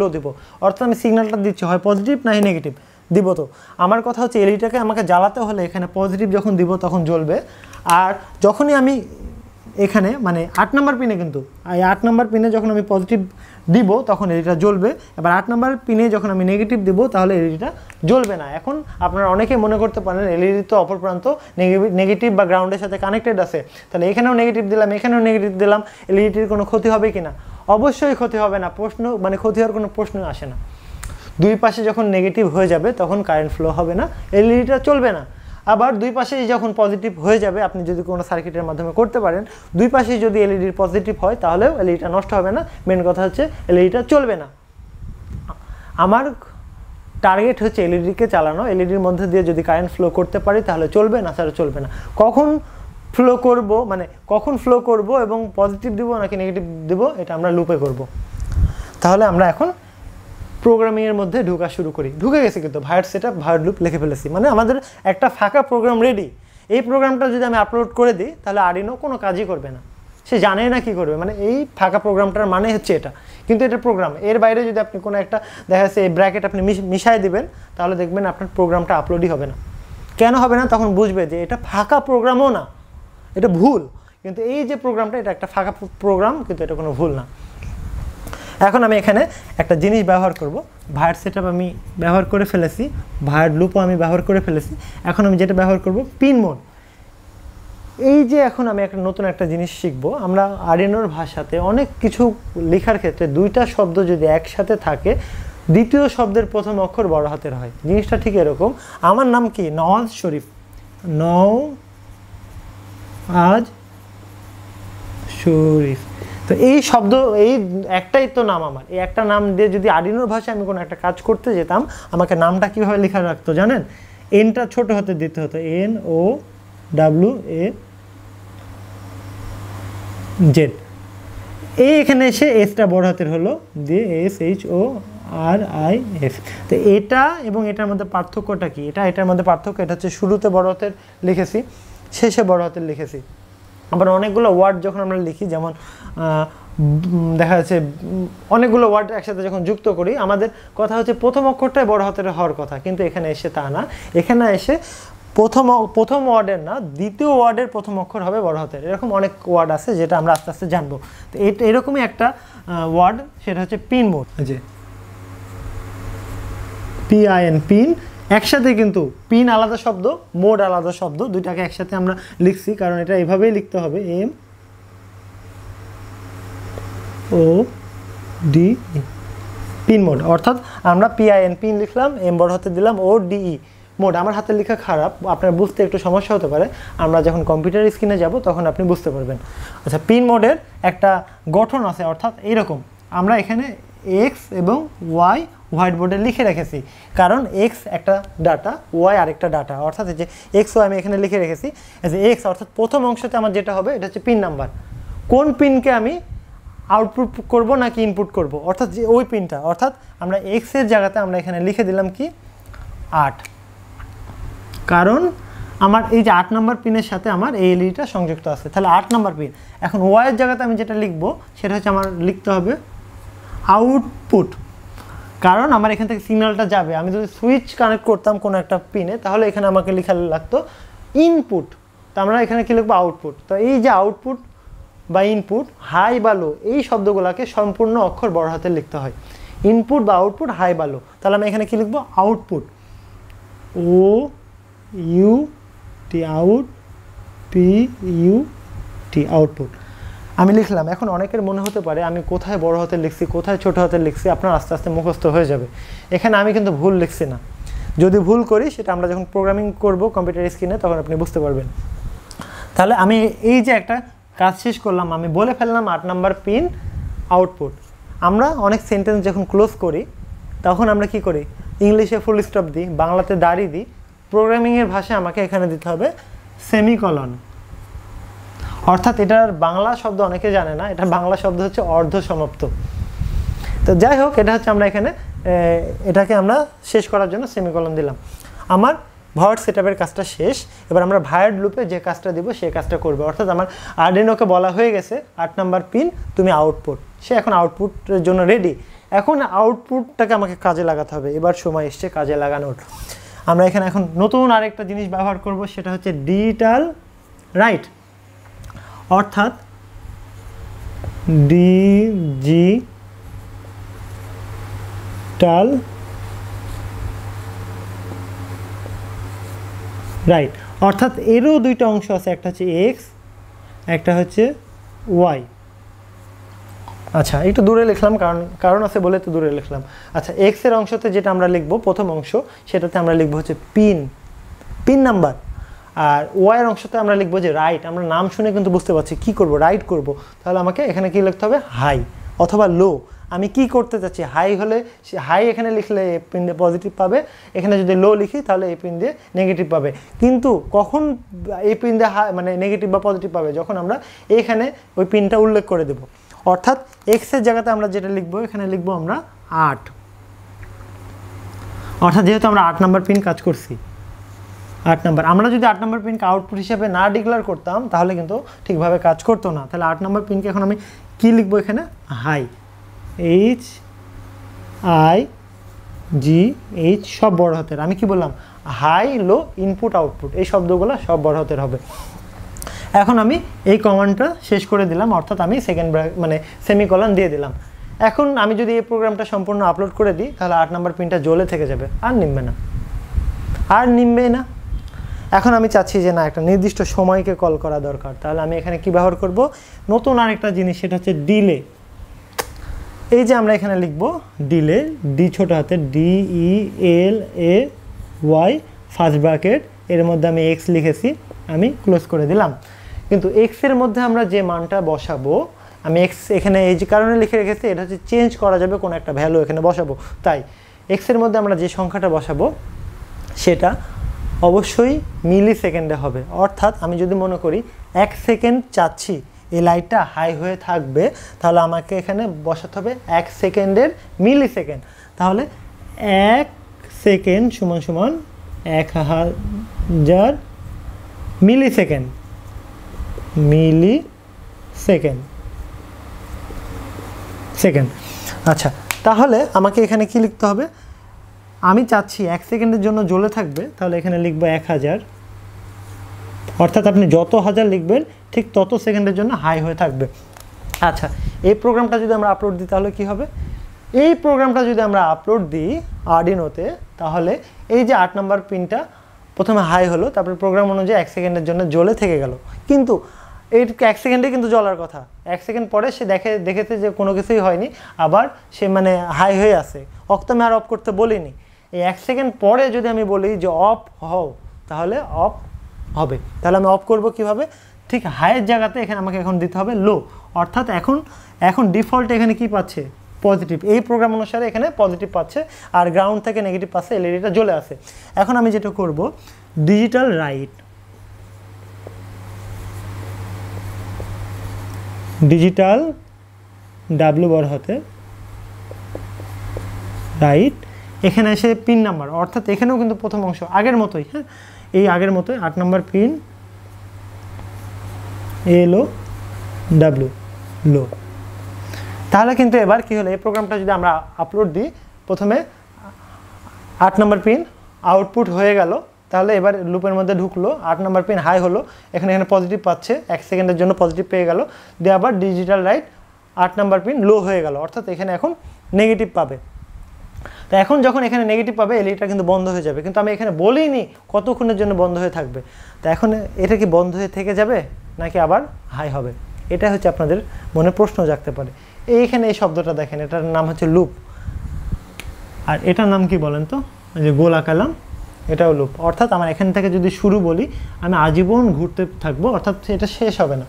লো দিব, অর্থাৎ আমি সিগন্যালটা দিচ্ছি হয় পজিটিভ না নেগেটিভ দিব। তো আমার কথা হচ্ছে এলইডিটাকে আমাকে জ্বালাতে হলে এখানে পজিটিভ যখন দিব তখন জ্বলবে, আর যখনই আমি এখানে মানে 8 নম্বর পিনে, কিন্তু এই 8 নম্বর পিনে যখন আমি পজিটিভ দিব তখন এলইডিটা জ্বলবে। এবার 8 নম্বর পিনে যখন আমি নেগেটিভ দিব তাহলে এলইডিটা জ্বলবে না। এখন আপনারা অনেকে মনে করতে পারেন এলইডি তো অপর প্রান্ত নেগেটিভ বা গ্রাউন্ডের সাথে কানেক্টেড আছে, তাহলে এখানেও নেগেটিভ দিলাম এখানেও নেগেটিভ দিলাম, এলইডির কোনো ক্ষতি হবে কিনা? অবশ্যই ক্ষতি হবে না, ক্ষতি হওয়ার কোনো প্রশ্নই আসে না। দুই পাশে যখন নেগেটিভ হয়ে যাবে তখন কারেন্ট ফ্লো হবে না, এলইডিটা চলবে না। আবার দুই পাশেই যখন পজিটিভ হয়ে যাবে, আপনি যদি কোনো সার্কিটের মাধ্যমে করতে পারেন, দুই পাশেই যদি এলইডির পজিটিভ হয় তাহলেও এলইডিটা নষ্ট হবে না, মেন কথা হচ্ছে এলইডিটা চলবে না। আমার টার্গেট হচ্ছে এলইডিকে চালানো, এলইডির মধ্যে দিয়ে যদি কারেন্ট ফ্লো করতে পারি তাহলে চলবে, না ছাড়া চলবে না। কখন ফ্লো করব, মানে কখন ফ্লো করব এবং পজিটিভ দিব নাকি নেগেটিভ দিব, এটা আমরা লুপে করব। তাহলে আমরা এখন প্রোগ্রামিংয়ের মধ্যে ঢোকা শুরু করি। ঢুকে গেছি কিন্তু ভায়ার্ড সেটআপ, ভায়ার্ড লুপ লিখে ফেলেছি, মানে আমাদের একটা ফাঁকা প্রোগ্রাম রেডি। এই প্রোগ্রামটা যদি আমি আপলোড করে দিই তাহলে আরডিনো কোনো কাজই করবে না, সে জানে না কি করবে, মানে এই ফাঁকা প্রোগ্রামটার মানে হচ্ছে এটা, কিন্তু এটা প্রোগ্রাম। এর বাইরে যদি আপনি কোনো একটা দেখা যাচ্ছে এই ব্র্যাকেট আপনি মিশাই দিবেন তাহলে দেখবেন আপনার প্রোগ্রামটা আপলোডই হবে না। কেন হবে না? তখন বুঝবে যে এটা ফাঁকা প্রোগ্রামও না, এটা ভুল। কিন্তু এই যে প্রোগ্রামটা, এটা একটা ফাঁকা প্রোগ্রাম, কিন্তু এটা কোনো ভুল না। এখন আমি এখানে একটা জিনিস ব্যবহার করব, ভায়ার্ড সেটআপ আমি ব্যবহার করে ফেলেছি, ভায়ার্ড লুপও আমি ব্যবহার করে ফেলেছি। এখন আমি যেটা ব্যবহার করব পিন মোড। এই যে এখন আমি একটা নতুন একটা জিনিস শিখব। আমরা আরডিনোর ভাষাতে অনেক কিছু লেখার ক্ষেত্রে দুইটা শব্দ যদি একসাথে থাকে, দ্বিতীয় শব্দের প্রথম অক্ষর বড় হাতের হয়। জিনিসটা ঠিক এরকম, আমার নাম কি নওয়াজ শরীফ, নওয়াজ শরীফ। তো এই শব্দ, এই একটাই তো নাম আমার, এই একটা নাম দিয়ে যদি আরডিনোর ভাষায় আমি কোনো একটা কাজ করতে যেতাম, আমাকে নামটা কীভাবে লেখা রাখতো জানেন? এনটা ছোট হাতে দিতে হতো, NOWA জেড। এই এখানে এসে এসটা বড় হাতের হলো, দিয়ে SHORIF। তো এটা এবং এটার মধ্যে পার্থক্যটা কি? এটার মধ্যে পার্থক্য, এটা হচ্ছে শুরুতে বড় হাতের লিখেছি, শেষে বড় হাতের লিখেছি। আবার অনেকগুলো ওয়ার্ড যখন আমরা লিখি, যেমন দেখা যাচ্ছে অনেকগুলো ওয়ার্ড একসাথে যখন যুক্ত করি, আমাদের কথা হচ্ছে প্রথম অক্ষরটাই বড় হাতের হওয়ার কথা, কিন্তু এখানে এসে তা না। এখানে এসে প্রথম ওয়ার্ডের না, দ্বিতীয় ওয়ার্ডের প্রথম অক্ষর হবে বড় হাতের। এরকম অনেক ওয়ার্ড আছে যেটা আমরা আস্তে আস্তে জানবো। তো এরকমই একটা ওয়ার্ড, সেটা হচ্ছে পিন মোড, যে PIN, পিন। একসাথে কিন্তু পিন আলাদা শব্দ, মোড আলাদা শব্দ, দুইটাকে একসাথে আমরা লিখছি কারণ এটা এভাবেই লিখতে হবে, MODE, পিন মোড। অর্থাৎ আমরা PIN পিন লিখলাম, M বড় হাতে দিলাম, ODE মোড। আমার হাতের লেখা খারাপ, আপনার বুঝতে একটু সমস্যা হতে পারে, আমরা যখন কম্পিউটার স্ক্রিনে যাব তখন আপনি বুঝতে পারবেন। আচ্ছা, পিন মোডের একটা গঠন আছে, অর্থাৎ এইরকম। আমরা এখানে X এবং Y হোয়াইট বোর্ডে লিখে রেখেছি, কারণ X একটা ডাটা, Y আরেকটা ডাটা, অর্থাৎ এই যে XY আমি এখানে লিখে রেখেছি। এই যে X অর্থাৎ প্রথম অংশতে আমার যেটা হবে এটা হচ্ছে পিন নাম্বার। কোন পিনকে আমি আউটপুট করব নাকি ইনপুট করব, অর্থাৎ যে ওই পিনটা, অর্থাৎ আমরা X এর জায়গাতে আমরা এখানে লিখে দিলাম কি 8, কারণ আমার এই যে 8 নম্বর পিনের সাথে আমার এই এলইডিটা সংযুক্ত আছে, তাহলে 8 নম্বর পিন। এখন Y এর জায়গাতে আমি যেটা লিখব সেটা হচ্ছে আমার লিখতে হবে আউটপুট, কারণ আমার এখান থেকে সিগন্যালটা যাবে। আমি যদি সুইচ কানেক্ট করতাম কোনো একটা পিনে তাহলে এখানে আমাকে লেখা লাগতো ইনপুট, তো আমরা এখানে কি লিখবো আউটপুট। তো এই যে আউটপুট বা ইনপুট, হাই বা লো, এই শব্দগুলোকে সম্পূর্ণ অক্ষর বড় হাতে লিখতে হয়। ইনপুট বা আউটপুট, হাই বা লো, তাহলে আমি এখানে কি লিখবো output, OUT, out, PUT, output আমি লিখলাম। এখন অনেকের মনে হতে পারে আমি কোথায় বড় হাতে লিখছি, কোথায় ছোট হাতে লিখছি, আপনার আস্তে আস্তে মুখস্থ হয়ে যাবে। এখানে আমি কিন্তু ভুল লিখছি না, যদি ভুল করি সেটা আমরা যখন প্রোগ্রামিং করব কম্পিউটার স্ক্রিনে তখন আপনি বুঝতে পারবেন। তাহলে আমি এই যে একটা কাজ শেষ করলাম, আমি বলে ফেললাম 8 নাম্বার পিন আউটপুট। আমরা অনেক সেন্টেন্স যখন ক্লোজ করি তখন আমরা কি করি, ইংলিশে ফুল স্টপ দিই, বাংলাতে দাড়ি দিই, প্রোগ্রামিংয়ের ভাষায় আমাকে এখানে দিতে হবে সেমিকলন। অর্থাৎ এটার বাংলা শব্দ অনেকে জানে না, এটার বাংলা শব্দ হচ্ছে অর্ধ সমাপ্ত। তো যাই হোক, এটা হচ্ছে আমরা এখানে এটাকে আমরা শেষ করার জন্য সেমিকলন দিলাম। আমার ভায়ার্ড সেটআপের কাজটা শেষ, এবার আমরা ভায়ার্ড লুপে যে কাজটা দিব সেই কাজটা করবে। অর্থাৎ আমার আরডিনোকে বলা হয়ে গেছে 8 নাম্বার পিন তুমি আউটপুট, সে এখন আউটপুটের জন্য রেডি। এখন আউটপুটটাকে আমাকে কাজে লাগাতে হবে, এবার সময় এসছে কাজে লাগানোর। আমরা এখানে এখন নতুন আরেকটা জিনিস ব্যবহার করব, সেটা হচ্ছে ডিজিটাল রাইট, অর্থাৎ ডিজিটাল রাইট, অর্থাৎ এরও দুইটা অংশ আছে, একটা হচ্ছে এক্স, একটা হচ্ছে ওয়াই। আচ্ছা, একটু দূরে লিখলাম, কারণ আছে বলে তো দূরে লিখলাম। আচ্ছা, এক্স এর অংশতে যেটা আমরা লিখবো প্রথম অংশ, সেটাতে আমরা লিখবো হচ্ছে পিন নাম্বার। আর ওয়াই এর অংশতে আমরা লিখবো যে রাইট। আমরা নাম শুনে কিন্তু বুঝতে পারছি কি করব, রাইট করব। তাহলে আমাকে এখানে কি লিখতে হবে, হাই অথবা লো। আমি কি করতে চাচ্ছি, হাই হলে হাই এখানে লিখলে এই পিন দিয়ে পজিটিভ পাবে, এখানে যদি লো লিখি তাহলে এই পিন দিয়ে নেগেটিভ পাবে। কিন্তু কখন এই পিন দিয়ে মানে নেগেটিভ বা পজিটিভ পাবে, যখন আমরা এইখানে ওই পিনটা উল্লেখ করে দেব। অর্থাৎ এক্সের জায়গাতে আমরা যেটা লিখবো, এখানে লিখবো আমরা 8, অর্থাৎ যেহেতু আমরা 8 নাম্বার পিন কাজ করছি, 8 নাম্বার। আমরা যদি 8 নাম্বার পিনকে আউটপুট হিসেবে না ডিক্লেয়ার করতাম তাহলে কিন্তু ঠিকভাবে কাজ করতো না। তাহলে 8 নাম্বার পিনকে এখন আমি কি লিখবো, এখানে হাই, HIGH সব বড় হাতের। আমি কি বললাম, হাই লো ইনপুট আউটপুট, এই শব্দগুলো সব বড় হাতের হবে। এখন আমি এই কমান্ডটা শেষ করে দিলাম, অর্থাৎ আমি সেকেন্ড মানে সেমিকলন দিয়ে দিলাম। এখন আমি যদি এই প্রোগ্রামটা সম্পূর্ণ আপলোড করে দিই তাহলে 8 নাম্বার পিনটা জ্বলে থেকে যাবে, আর নিমবে না। এখন আমি চাচ্ছি যে না, একটা নির্দিষ্ট সময়কে কল করা দরকার। তাহলে আমি এখানে কি ব্যবহার করব, নতুন আরেকটা জিনিস, সেটা হচ্ছে ডিলে। এই যে আমরা এখানে লিখব ডিলে, ডি ছোট হাতে, DELAY ফার্স্ট ব্র্যাকেট, এর মধ্যে আমি এক্স লিখেছি, আমি ক্লোজ করে দিলাম। কিন্তু এক্সের মধ্যে আমরা যে মানটা বসাবো, আমি এক্স এখানে এই যে কারণে লিখে রেখেছি, এটা হচ্ছে চেঞ্জ করা যাবে, কোনো একটা ভ্যালু এখানে বসাবো। তাই এক্সের মধ্যে আমরা যে সংখ্যাটা বসাবো সেটা অবশ্যই মিলি সেকেন্ডে হবে। অর্থাৎ আমি যদি মনে করি 1 সেকেন্ড চাচ্ছি এই লাইটটা হাই হয়ে থাকবে, তাহলে আমাকে এখানে বসাতে হবে 1 সেকেন্ডের মিলি সেকেন্ড। তাহলে 1 সেকেন্ড সমান সমান 1000 মিলি সেকেন্ড, আচ্ছা, তাহলে আমাকে এখানে কি লিখতে হবে, আমি চাচ্ছি 1 সেকেন্ডের জন্য জ্বলে থাকবে, তাহলে এখানে লিখবো 1000। অর্থাৎ আপনি যত হাজার লিখবেন ঠিক তত সেকেন্ডের জন্য হাই হয়ে থাকবে। আচ্ছা, এই প্রোগ্রামটা যদি আমরা আপলোড দিই তাহলে কি হবে, এই প্রোগ্রামটা যদি আমরা আপলোড দিই আরডিনোতে, তাহলে এই যে 8 নাম্বার পিনটা প্রথমে হাই হলো, তারপরে প্রোগ্রাম অনুযায়ী 1 সেকেন্ডের জন্য জ্বলে থেকে গেল। কিন্তু এই 1 সেকেন্ডে কিন্তু জ্বলার কথা, 1 সেকেন্ড পরে সে দেখেছে যে কোনো কিছুই হয়নি, আবার সে মানে হাই হয়ে আছে। আমি আর অফ করতে বলিনি, এই 1 সেকেন্ড পরে যদি আমি বলি যে অফ হও, তাহলে অফ হবে। তাহলে আমি অফ করব কিভাবে, ঠিক হাইয়ের জায়গাতে এখানে আমাকে এখন দিতে হবে লো। অর্থাৎ এখন ডিফল্ট এখানে কি পাচ্ছে, পজিটিভ। এই প্রোগ্রাম অনুসারে এখানে পজিটিভ পাচ্ছে, আর গ্রাউন্ড থেকে নেগেটিভ পাচ্ছে, এলইডিটা জ্বলে আসে। এখন আমি যেটা করব, ডিজিটাল রাইট, ডিজিটাল ডাব্লিউ বড় হাতে রাইট, এখানে এসে পিন নাম্বার, অর্থাৎ এখানেও কিন্তু প্রথম অংশ আগের মতোই, হ্যাঁ এই আগের মতোই 8 নাম্বার পিন LO W লো। তাহলে কিন্তু এবার কি হলো, এই প্রোগ্রামটা যদি আমরা আপলোড দিই, প্রথমে 8 নাম্বার পিন আউটপুট হয়ে গেল, তাহলে এবার লুপের মধ্যে ঢুকলো, 8 নাম্বার পিন হাই হলো, এখানে পজিটিভ পাচ্ছে, 1 সেকেন্ডের জন্য পজিটিভ পেয়ে গেল, দিয়ে আবার ডিজিটাল রাইট 8 নাম্বার পিন লো হয়ে গেল, অর্থাৎ এখানে এখন নেগেটিভ পাবে। তো এখন যখন এখানে নেগেটিভ পাবে, এলইডিটা কিন্তু বন্ধ হয়ে যাবে, কিন্তু আমি এখানে বলিনি কতক্ষণের জন্য বন্ধ হয়ে থাকবে। তো এখন এটা কি বন্ধ হয়ে থেকে যাবে নাকি আবার হাই হবে, এটা হচ্ছে আপনাদের মনে প্রশ্ন জাগতে পারে। এইখানে এই শব্দটা দেখেন, এটার নাম হচ্ছে লুপ, আর এটার নাম কি বলেন তো, যে গোল আঁকালাম, এটাও লুপ। অর্থাৎ আমার এখান থেকে যদি শুরু বলি, আমি আজীবন ঘুরতে থাকবো, অর্থাৎ এটা শেষ হবে না।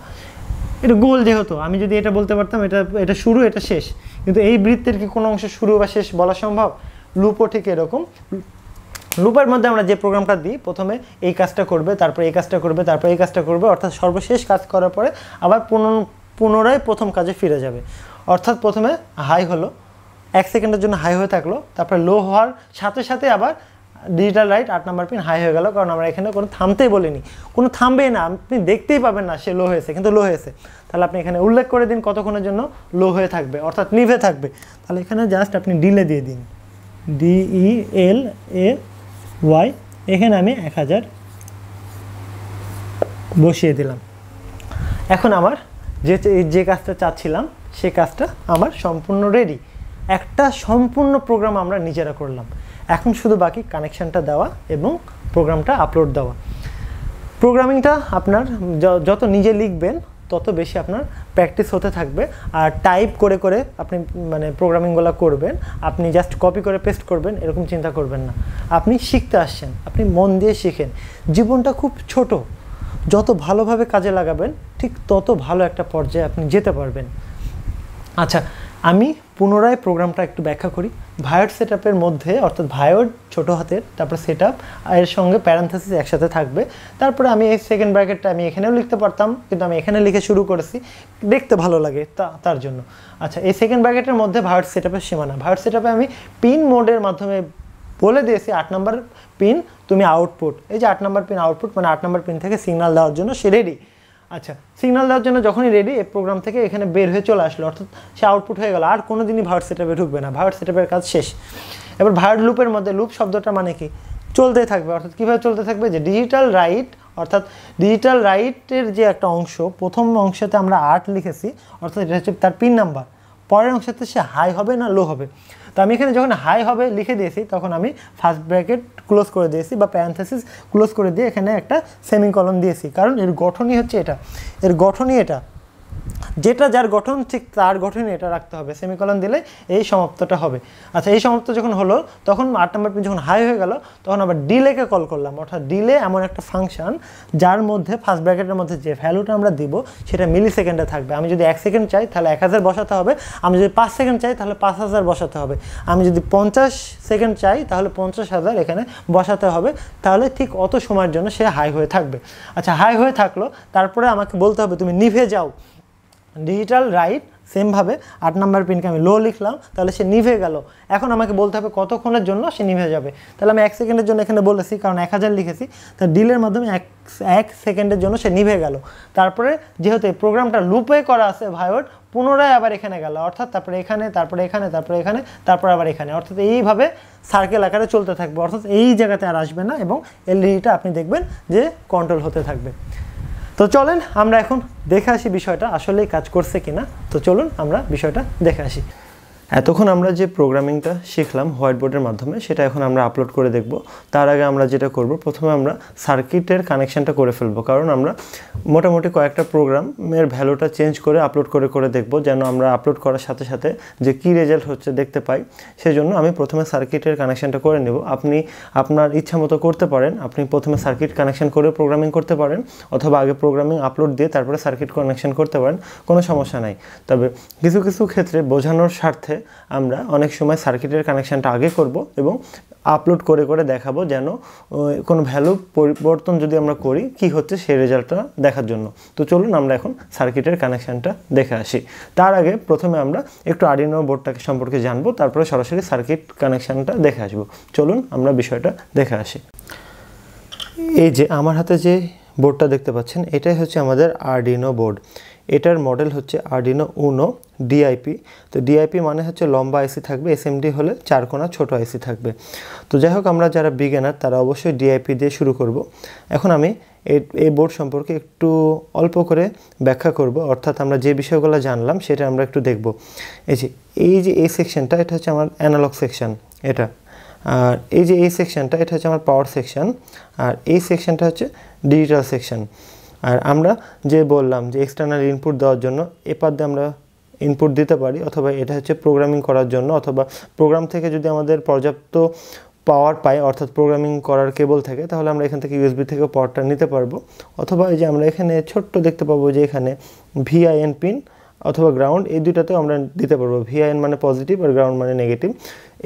এটা গোল যেহেতু, আমি যদি এটা বলতে পারতাম এটা শুরু এটা শেষ, কিন্তু এই বৃত্তের কি কোনো অংশ শুরু বা শেষ বলা সম্ভব? লুপও ঠিক এরকম। লুপের মধ্যে আমরা যে প্রোগ্রামটা দিই, প্রথমে এই কাজটা করবে, তারপর এই কাজটা করবে, তারপর এই কাজটা করবে, অর্থাৎ সর্বশেষ কাজ করার পরে আবার পুনরায় প্রথম কাজে ফিরে যাবে। অর্থাৎ প্রথমে হাই হলো, 1 সেকেন্ডের জন্য হাই হয়ে থাকলো, তারপরে লো হওয়ার সাথে সাথে আবার digital right 8 number pin high হয়ে গেল, কারণ আমরা এখানে কোনো থামতেই বলিনি, কোনো থামবেই না, আপনি দেখতেই পাবেন না সে লো হয়েছে, কিন্তু লো হয়েছে। তাহলে আপনি এখানে উল্লেখ করে দিন কতক্ষণের জন্য লো হয়ে থাকবে, অর্থাৎ নিভে থাকবে। তাহলে এখানে জাস্ট আপনি ডিলে দিয়ে দিন, DELAY, এখানে আমি 1000 বসিয়ে দিলাম। এখন আমার যে কাজটা চাচ্ছিলাম সেই কাজটা আমার সম্পূর্ণ রেডি, একটা সম্পূর্ণ প্রোগ্রাম আমরা নিজেরা করলাম। এখন শুধু বাকি কানেকশানটা দেওয়া এবং প্রোগ্রামটা আপলোড দেওয়া। প্রোগ্রামিংটা আপনার যত নিজে লিখবেন তত বেশি আপনার প্র্যাকটিস হতে থাকবে, আর টাইপ করে করে আপনি মানে প্রোগ্রামিংগুলো করবেন, আপনি জাস্ট কপি করে পেস্ট করবেন এরকম চিন্তা করবেন না। আপনি শিখতে আসছেন, আপনি মন দিয়ে শিখেন। জীবনটা খুব ছোট, যত ভালোভাবে কাজে লাগাবেন ঠিক তত ভালো একটা পর্যায়ে আপনি যেতে পারবেন। আচ্ছা, আমি পুনরায় প্রোগ্রামটা একটু ব্যাখ্যা করি। ভায়োড সেটআপের মধ্যে অর্থাৎ ভায়োড ছোটো হাতের, তারপর সেটআপ এর সঙ্গে প্যারেনথেসিস একসাথে থাকবে। তারপরে আমি এই সেকেন্ড ব্র্যাকেটটা আমি এখানেও লিখতে পারতাম, কিন্তু আমি এখানে লিখে শুরু করেছি, দেখতে ভালো লাগে তার জন্য। আচ্ছা, এই সেকেন্ড ব্র্যাকেটের মধ্যে ভায়োড সেটআপের সীমানা। ভায়োড সেটআপে আমি পিন মোডের মাধ্যমে বলে দিয়েছি 8 নম্বর পিন তুমি আউটপুট, এই যে 8 নম্বর পিন আউটপুট, মানে 8 নম্বর পিন থেকে সিগন্যাল দেওয়ার জন্য সে রেডি। আচ্ছা, সিগন্যাল দেওয়ার জন্য যখনই রেডি, এই প্রোগ্রাম থেকে এখানে বের হয়ে চলে আসলো, অর্থাৎ সে আউটপুট হয়ে গেল, আর কোনো দিনই ভায়োড সেটআপে ঢুকবে না, ভায়োড সেটআপের কাজ শেষ। এবার ভায়োড লুপের মধ্যে, লুপ শব্দটা মানে কি, চলতে থাকবে, অর্থাৎ কীভাবে চলতে থাকবে, যে ডিজিটাল রাইট, অর্থাৎ ডিজিটাল রাইটের যে একটা অংশ, প্রথম অংশতে আমরা 8 লিখেছি, অর্থাৎ এটা হচ্ছে তার পিন নাম্বার, পরের অংশতে সে হাই হবে না লো হবে। তো আমি এখানে যখন হাই হবে লিখে দিয়েছি, তখন আমি ফার্স্ট ব্র্যাকেট ক্লোজ করে দিয়েছি বা প্যারেনথেসিস ক্লোজ করে দিয়ে এখানে একটা সেমিকলন দিয়েছি, কারণ এর গঠনই হচ্ছে এটা, এর গঠনই এটা, যেটা যার গঠন ঠিক তার গঠনই এটা রাখতে হবে, সেমিকলন দিলে এই সমাপ্তটা হবে। আচ্ছা, এই সমাপ্ত যখন হলো, তখন 8 নম্বর পিন যখন হাই হয়ে গেল, তখন আবার ডিলেকে কল করলাম, অর্থাৎ ডিলে এমন একটা ফাংশন যার মধ্যে ফার্স্ট ব্র্যাকেটের মধ্যে যে ভ্যালুটা আমরা দিব সেটা মিলি সেকেন্ডে থাকবে। আমি যদি 1 সেকেন্ড চাই তাহলে 1000 বসাতে হবে, আমি যদি 5 সেকেন্ড চাই তাহলে 5000 বসাতে হবে, আমি যদি 50 সেকেন্ড চাই তাহলে 50,000 এখানে বসাতে হবে, তাহলে ঠিক অত সময়ের জন্য সে হাই হয়ে থাকবে। আচ্ছা, হাই হয়ে থাকলো, তারপরে আমাকে বলতে হবে তুমি নিভে যাও। ডিজিটাল রাইট সেমভাবে 8 নম্বর পিনকে আমি লো লিখলাম, তাহলে সে নিভে গেল। এখন আমাকে বলতে হবে কতক্ষণের জন্য সে নিভে যাবে, তাহলে আমি 1 সেকেন্ডের জন্য এখানে বলেছি, কারণ 1000 লিখেছি, তা ডিলের মাধ্যমে 1 সেকেন্ডের জন্য সে নিভে গেল। তারপরে যেহেতু এই প্রোগ্রামটা লুপে করা আছে ভায়োড, পুনরায় আবার এখানে গেল, অর্থাৎ তারপরে এখানে, তারপরে এখানে, তারপরে এখানে, তারপর আবার এখানে, অর্থাৎ এইভাবে সার্কেল আকারে চলতে থাকবে, অর্থাৎ এই জায়গাতে আর আসবে না, এবং এলইডিটা আপনি দেখবেন যে কন্ট্রোল হতে থাকবে। তো চলেন আমরা এখন দেখে আসি বিষয়টা আসলেই কাজ করছে কিনা। তো চলুন আমরা বিষয়টা দেখে আসি। এতক্ষণ আমরা যে প্রোগ্রামিংটা শিখলাম হোয়াইট বোর্ডের মাধ্যমে, সেটা এখন আমরা আপলোড করে দেখব। তার আগে আমরা যেটা করব, প্রথমে আমরা সার্কিটের কানেকশানটা করে ফেলবো, কারণ আমরা মোটামুটি কয়েকটা প্রোগ্রামের ভ্যালুটা চেঞ্জ করে আপলোড করে দেখব, যেন আমরা আপলোড করার সাথে সাথে যে কী রেজাল্ট হচ্ছে দেখতে পাই। সেজন্য আমি প্রথমে সার্কিটের কানেকশানটা করে নেব। আপনি আপনার ইচ্ছা মতো করতে পারেন, আপনি প্রথমে সার্কিট কানেকশান করে প্রোগ্রামিং করতে পারেন, অথবা আগে প্রোগ্রামিং আপলোড দিয়ে তারপরে সার্কিট কানেকশান করতে পারেন, কোনো সমস্যা নাই। তবে কিছু কিছু ক্ষেত্রে বোঝানোর স্বার্থে আমরা অনেক সময় সার্কিটের কানেকশানটা আগে করব এবং আপলোড করে দেখাবো, যেন কোনো ভ্যালু পরিবর্তন যদি আমরা করি কি হচ্ছে সেই রেজাল্টটা দেখার জন্য। তো চলুন আমরা এখন সার্কিটের কানেকশানটা দেখে আসি। তার আগে প্রথমে আমরা একটু আরডিনো বোর্ডটাকে সম্পর্কে জানবো, তারপরে সরাসরি সার্কিট কানেকশানটা দেখে আসবো। চলুন আমরা বিষয়টা দেখে আসি। এই যে আমার হাতে যে বোর্ডটা দেখতে পাচ্ছেন, এটাই হচ্ছে আমাদের আরডিনো বোর্ড। এটার মডেল হচ্ছে আরডিনো উনো ডিআইপি। তো ডিআইপি মানে হচ্ছে লম্বা আইসি থাকবে, এসএমডি হলে 4 কোণা ছোট আইসি থাকবে। তো যাই হোক, আমরা যারা বিগিনার তারা অবশ্যই ডিআইপি দিয়ে শুরু করব। এখন আমি এই বোর্ড সম্পর্কে একটু অল্প করে ব্যাখ্যা করব, অর্থাৎ আমরা যে বিষয়গুলো জানলাম সেটা আমরা একটু দেখব। এই যে এই সেকশনটা, এটা হচ্ছে আমার অ্যানালগ সেকশন এটা, আর এই যে এই সেকশনটা, এটা হচ্ছে আমার পাওয়ার সেকশন, আর এই সেকশনটা হচ্ছে ডিজিটাল সেকশন। আর আমরা যে বললাম যে এক্সটার্নাল ইনপুট দেওয়ার জন্য এপার দিয়ে আমরা ইনপুট দিতে পারি, অথবা এটা হচ্ছে প্রোগ্রামিং করার জন্য, অথবা প্রোগ্রাম থেকে যদি আমাদের পর্যাপ্ত পাওয়ার পাই, অর্থাৎ প্রোগ্রামিং করার কেবল থাকে, তাহলে আমরা এখান থেকে ইউএসবি থেকে পাওয়ারটা নিতে পারবো। অথবা এই যে আমরা এখানে ছোট্ট দেখতে পাবো যে এখানে ভিআইএন পিন অথবা গ্রাউন্ড, এই দুইটাতেও আমরা দিতে পারবো। ভিআইএন মানে পজিটিভ আর গ্রাউন্ড মানে নেগেটিভ।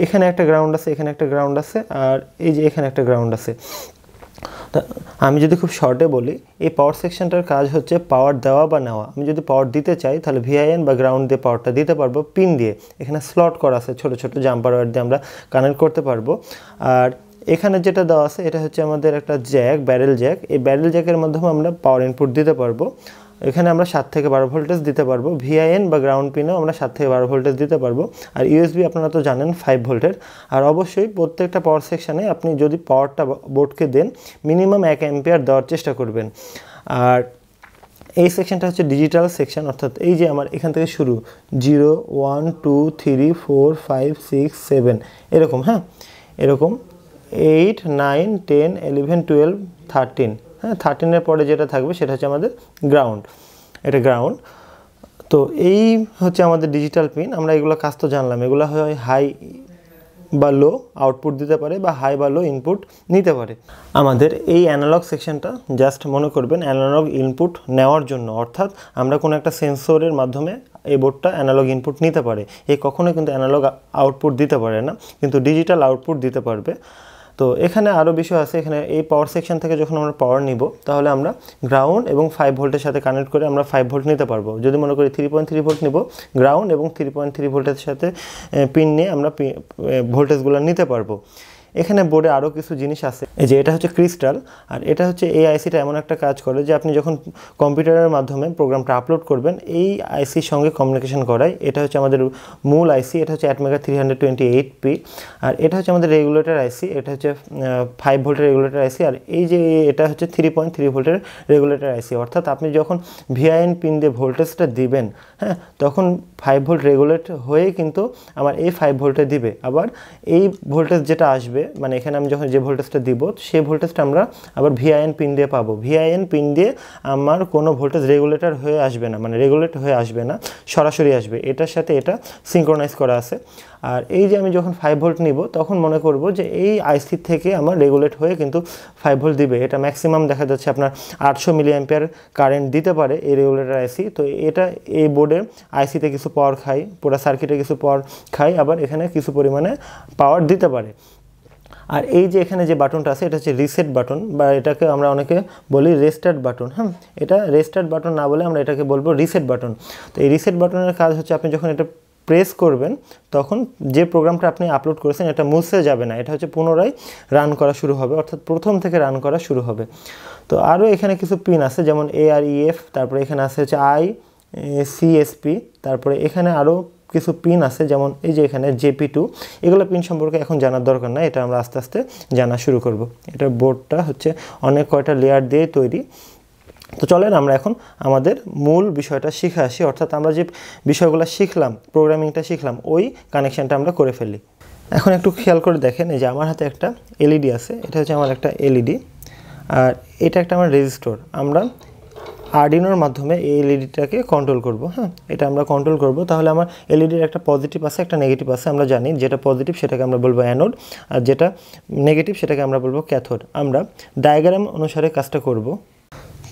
এখানে একটা গ্রাউন্ড আছে, এখানে একটা গ্রাউন্ড আছে, আর এই যে এখানে একটা গ্রাউন্ড আছে। তা আমি যদি খুব শর্টে বলি, এই পাওয়ার সেকশনটার কাজ হচ্ছে পাওয়ার দেওয়া বা নেওয়া। আমি যদি পাওয়ার দিতে চাই তাহলে ভিআইএন বা গ্রাউন্ড দিয়ে পাওয়ারটা দিতে পারবো পিন দিয়ে। এখানে স্লট করা আছে, ছোটো ছোটো জাম্পার ওয়্যার দিয়ে আমরা কানেক্ট করতে পারবো। আর এখানে যেটা দেওয়া আছে এটা হচ্ছে আমাদের একটা জ্যাক, ব্যারেল জ্যাক। এই ব্যারেল জ্যাকের মাধ্যমে আমরা পাওয়ার ইনপুট দিতে পারবো। এখানে আমরা 7 থেকে 12 ভোল্টেজ দিতে পারবো। ভিআইএন বা গ্রাউন্ড পিনেও আমরা 7 থেকে 12 ভোল্টেজ দিতে পারবো। আর ইউএসবি আপনারা তো জানেন 5 ভোল্টের। আর অবশ্যই প্রত্যেকটা পাওয়ার সেকশানে আপনি যদি পাওয়ারটা বোর্ডকে দেন মিনিমাম 1 অ্যাম্পিয়ার দেওয়ার চেষ্টা করবেন। আর এই সেকশনটা হচ্ছে ডিজিটাল সেকশন, অর্থাৎ এই যে আমার এখান থেকে শুরু 0 1 2 3 4 5 6 7 এরকম, হ্যাঁ এরকম 8 9 10 11 12 13, হ্যাঁ 13-এর পরে যেটা থাকবে সেটা হচ্ছে আমাদের গ্রাউন্ড, এটা গ্রাউন্ড। তো এই হচ্ছে আমাদের ডিজিটাল পিন। আমরা এগুলো কাজ তো জানলাম, এগুলো হয় হাই বা লো আউটপুট দিতে পারে বা হাই বা লো ইনপুট নিতে পারে। আমাদের এই অ্যানালগ সেকশনটা জাস্ট মনে করবেন অ্যানালগ ইনপুট নেওয়ার জন্য, অর্থাৎ আমরা কোনো একটা সেন্সরের মাধ্যমে এই বোর্ডটা অ্যানালগ ইনপুট নিতে পারে, এই কখনোই কিন্তু অ্যানালগ আউটপুট দিতে পারে না, কিন্তু ডিজিটাল আউটপুট দিতে পারবে। তো এখানে আরও বিষয় আছে, এখানে এই পাওয়ার সেকশন থেকে যখন আমরা পাওয়ার নিব তাহলে আমরা গ্রাউন্ড এবং 5 ভোল্টের সাথে কানেক্ট করে আমরা 5 ভোল্ট নিতে পারবো। যদি মনে করি 3.3 ভোল্ট নিব, গ্রাউন্ড এবং 3.3 ভোল্টের সাথে পিন নিয়ে আমরা ভোল্টেজগুলো নিতে পারবো। এখানে বোর্ডে আরও কিছু জিনিস আছে, এই যে এটা হচ্ছে ক্রিস্টাল, আর এটা হচ্ছে এই আইসিটা এমন একটা কাজ করে যে আপনি যখন কম্পিউটারের মাধ্যমে প্রোগ্রামটা আপলোড করবেন এই আইসির সঙ্গে কমিউনিকেশন করায়। এটা হচ্ছে আমাদের মূল আইসি, এটা হচ্ছে অ্যাটমেগা 328P, আর এটা হচ্ছে আমাদের রেগুলেটর আইসি, এটা হচ্ছে 5 ভোল্টের রেগুলেটর আইসি, আর এই যে এটা হচ্ছে 3.3 ভোল্টের রেগুলেটর আইসি। অর্থাৎ আপনি যখন ভিআইএন পিন দিয়ে ভোল্টেজটা দিবেন, হ্যাঁ, তখন 5 ভোল্ট রেগুলেট হয়ে কিন্তু আমার এই 5 ভোল্টে দিবে। আবার এই ভোল্টেজ যেটা আসবে, মানে এখানে আমি যখন যে ভোল্টেজটা দিব সেই ভোল্টেজটা আমরা আবার ভিআইএন পিন দিয়ে পাবো। ভিআইএন পিন দিয়ে আমার কোনো ভোল্টেজ রেগুলেটর হয়ে আসবে না, মানে রেগুলেট হয়ে আসবে না, সরাসরি আসবে। এটার সাথে এটা সিঙ্ক্রোনাইজ করা আছে। আর এই যে আমি যখন 5 ভোল্ট নিব তখন মনে করব যে এই আইসি থেকে আমার রেগুলেট হয়ে কিন্তু 5 ভোল্ট দিবে। এটা ম্যাক্সিমাম দেখা যাচ্ছে আপনার 800 মিলি অ্যাম্পিয়ার কারেন্ট দিতে পারে এই রেগুলেটর আইসি। তো এটা এই বোর্ডে আইসিতে কিছু পাওয়ার খায়, পুরো সার্কিটে কিছু পাওয়ার খায়, আবার এখানে কিছু পরিমাণে পাওয়ার দিতে পারে। আর এই যে এখানে যে বাটনটা আছে এটা হচ্ছে রিসেট বাটন, বা এটাকে আমরা অনেকে বলি রেস্টার্ট বাটন। হ্যাঁ, এটা রেস্টার্ট বাটন না বলে আমরা এটাকে বলবো রিসেট বাটন। তো এই রিসেট বাটনের কাজ হচ্ছে আপনি যখন এটা প্রেস করবেন তখন যে প্রোগ্রামটা আপনি আপলোড করেছেন এটা মুছে যাবে না, এটা হচ্ছে পুনরায় রান করা শুরু হবে, অর্থাৎ প্রথম থেকে রান করা শুরু হবে। তো আরও এখানে কিছু পিন আছে, যেমন AREF, তারপরে এখানে আছে হচ্ছে ICSP, তারপরে এখানে আরও কিছু পিন আছে, যেমন এই যে এখানে JP2। এগুলো পিন সম্পর্কে এখন জানার দরকার নাই, এটা আমরা আস্তে আস্তে জানা শুরু করব। এটার বোর্ডটা হচ্ছে অনেক কয়টা লেয়ার দিয়ে তৈরি। তো চলেন আমরা এখন আমাদের মূল বিষয়টা শিখে আসি, অর্থাৎ আমরা যে বিষয়গুলো শিখলাম, প্রোগ্রামিংটা শিখলাম, ওই কানেকশানটা আমরা করে ফেলি। এখন একটু খেয়াল করে দেখেন, এই যে আমার হাতে একটা LED আছে, এটা হচ্ছে আমার একটা LED, আর এটা একটা আমার রেজিস্টর। আমরা আরডিনোর মাধ্যমে এই এলইডিটাকে কন্ট্রোল করব। হ্যাঁ, এটা আমরা কন্ট্রোল করব। তাহলে আমার এলইডির একটা পজিটিভ আছে, একটা নেগেটিভ আছে। আমরা জানি যেটা পজিটিভ সেটাকে আমরা বলবো অ্যানোড, আর যেটা নেগেটিভ সেটাকে আমরা বলবো ক্যাথোড। আমরা ডায়াগ্রাম অনুসারে কাজটা করব।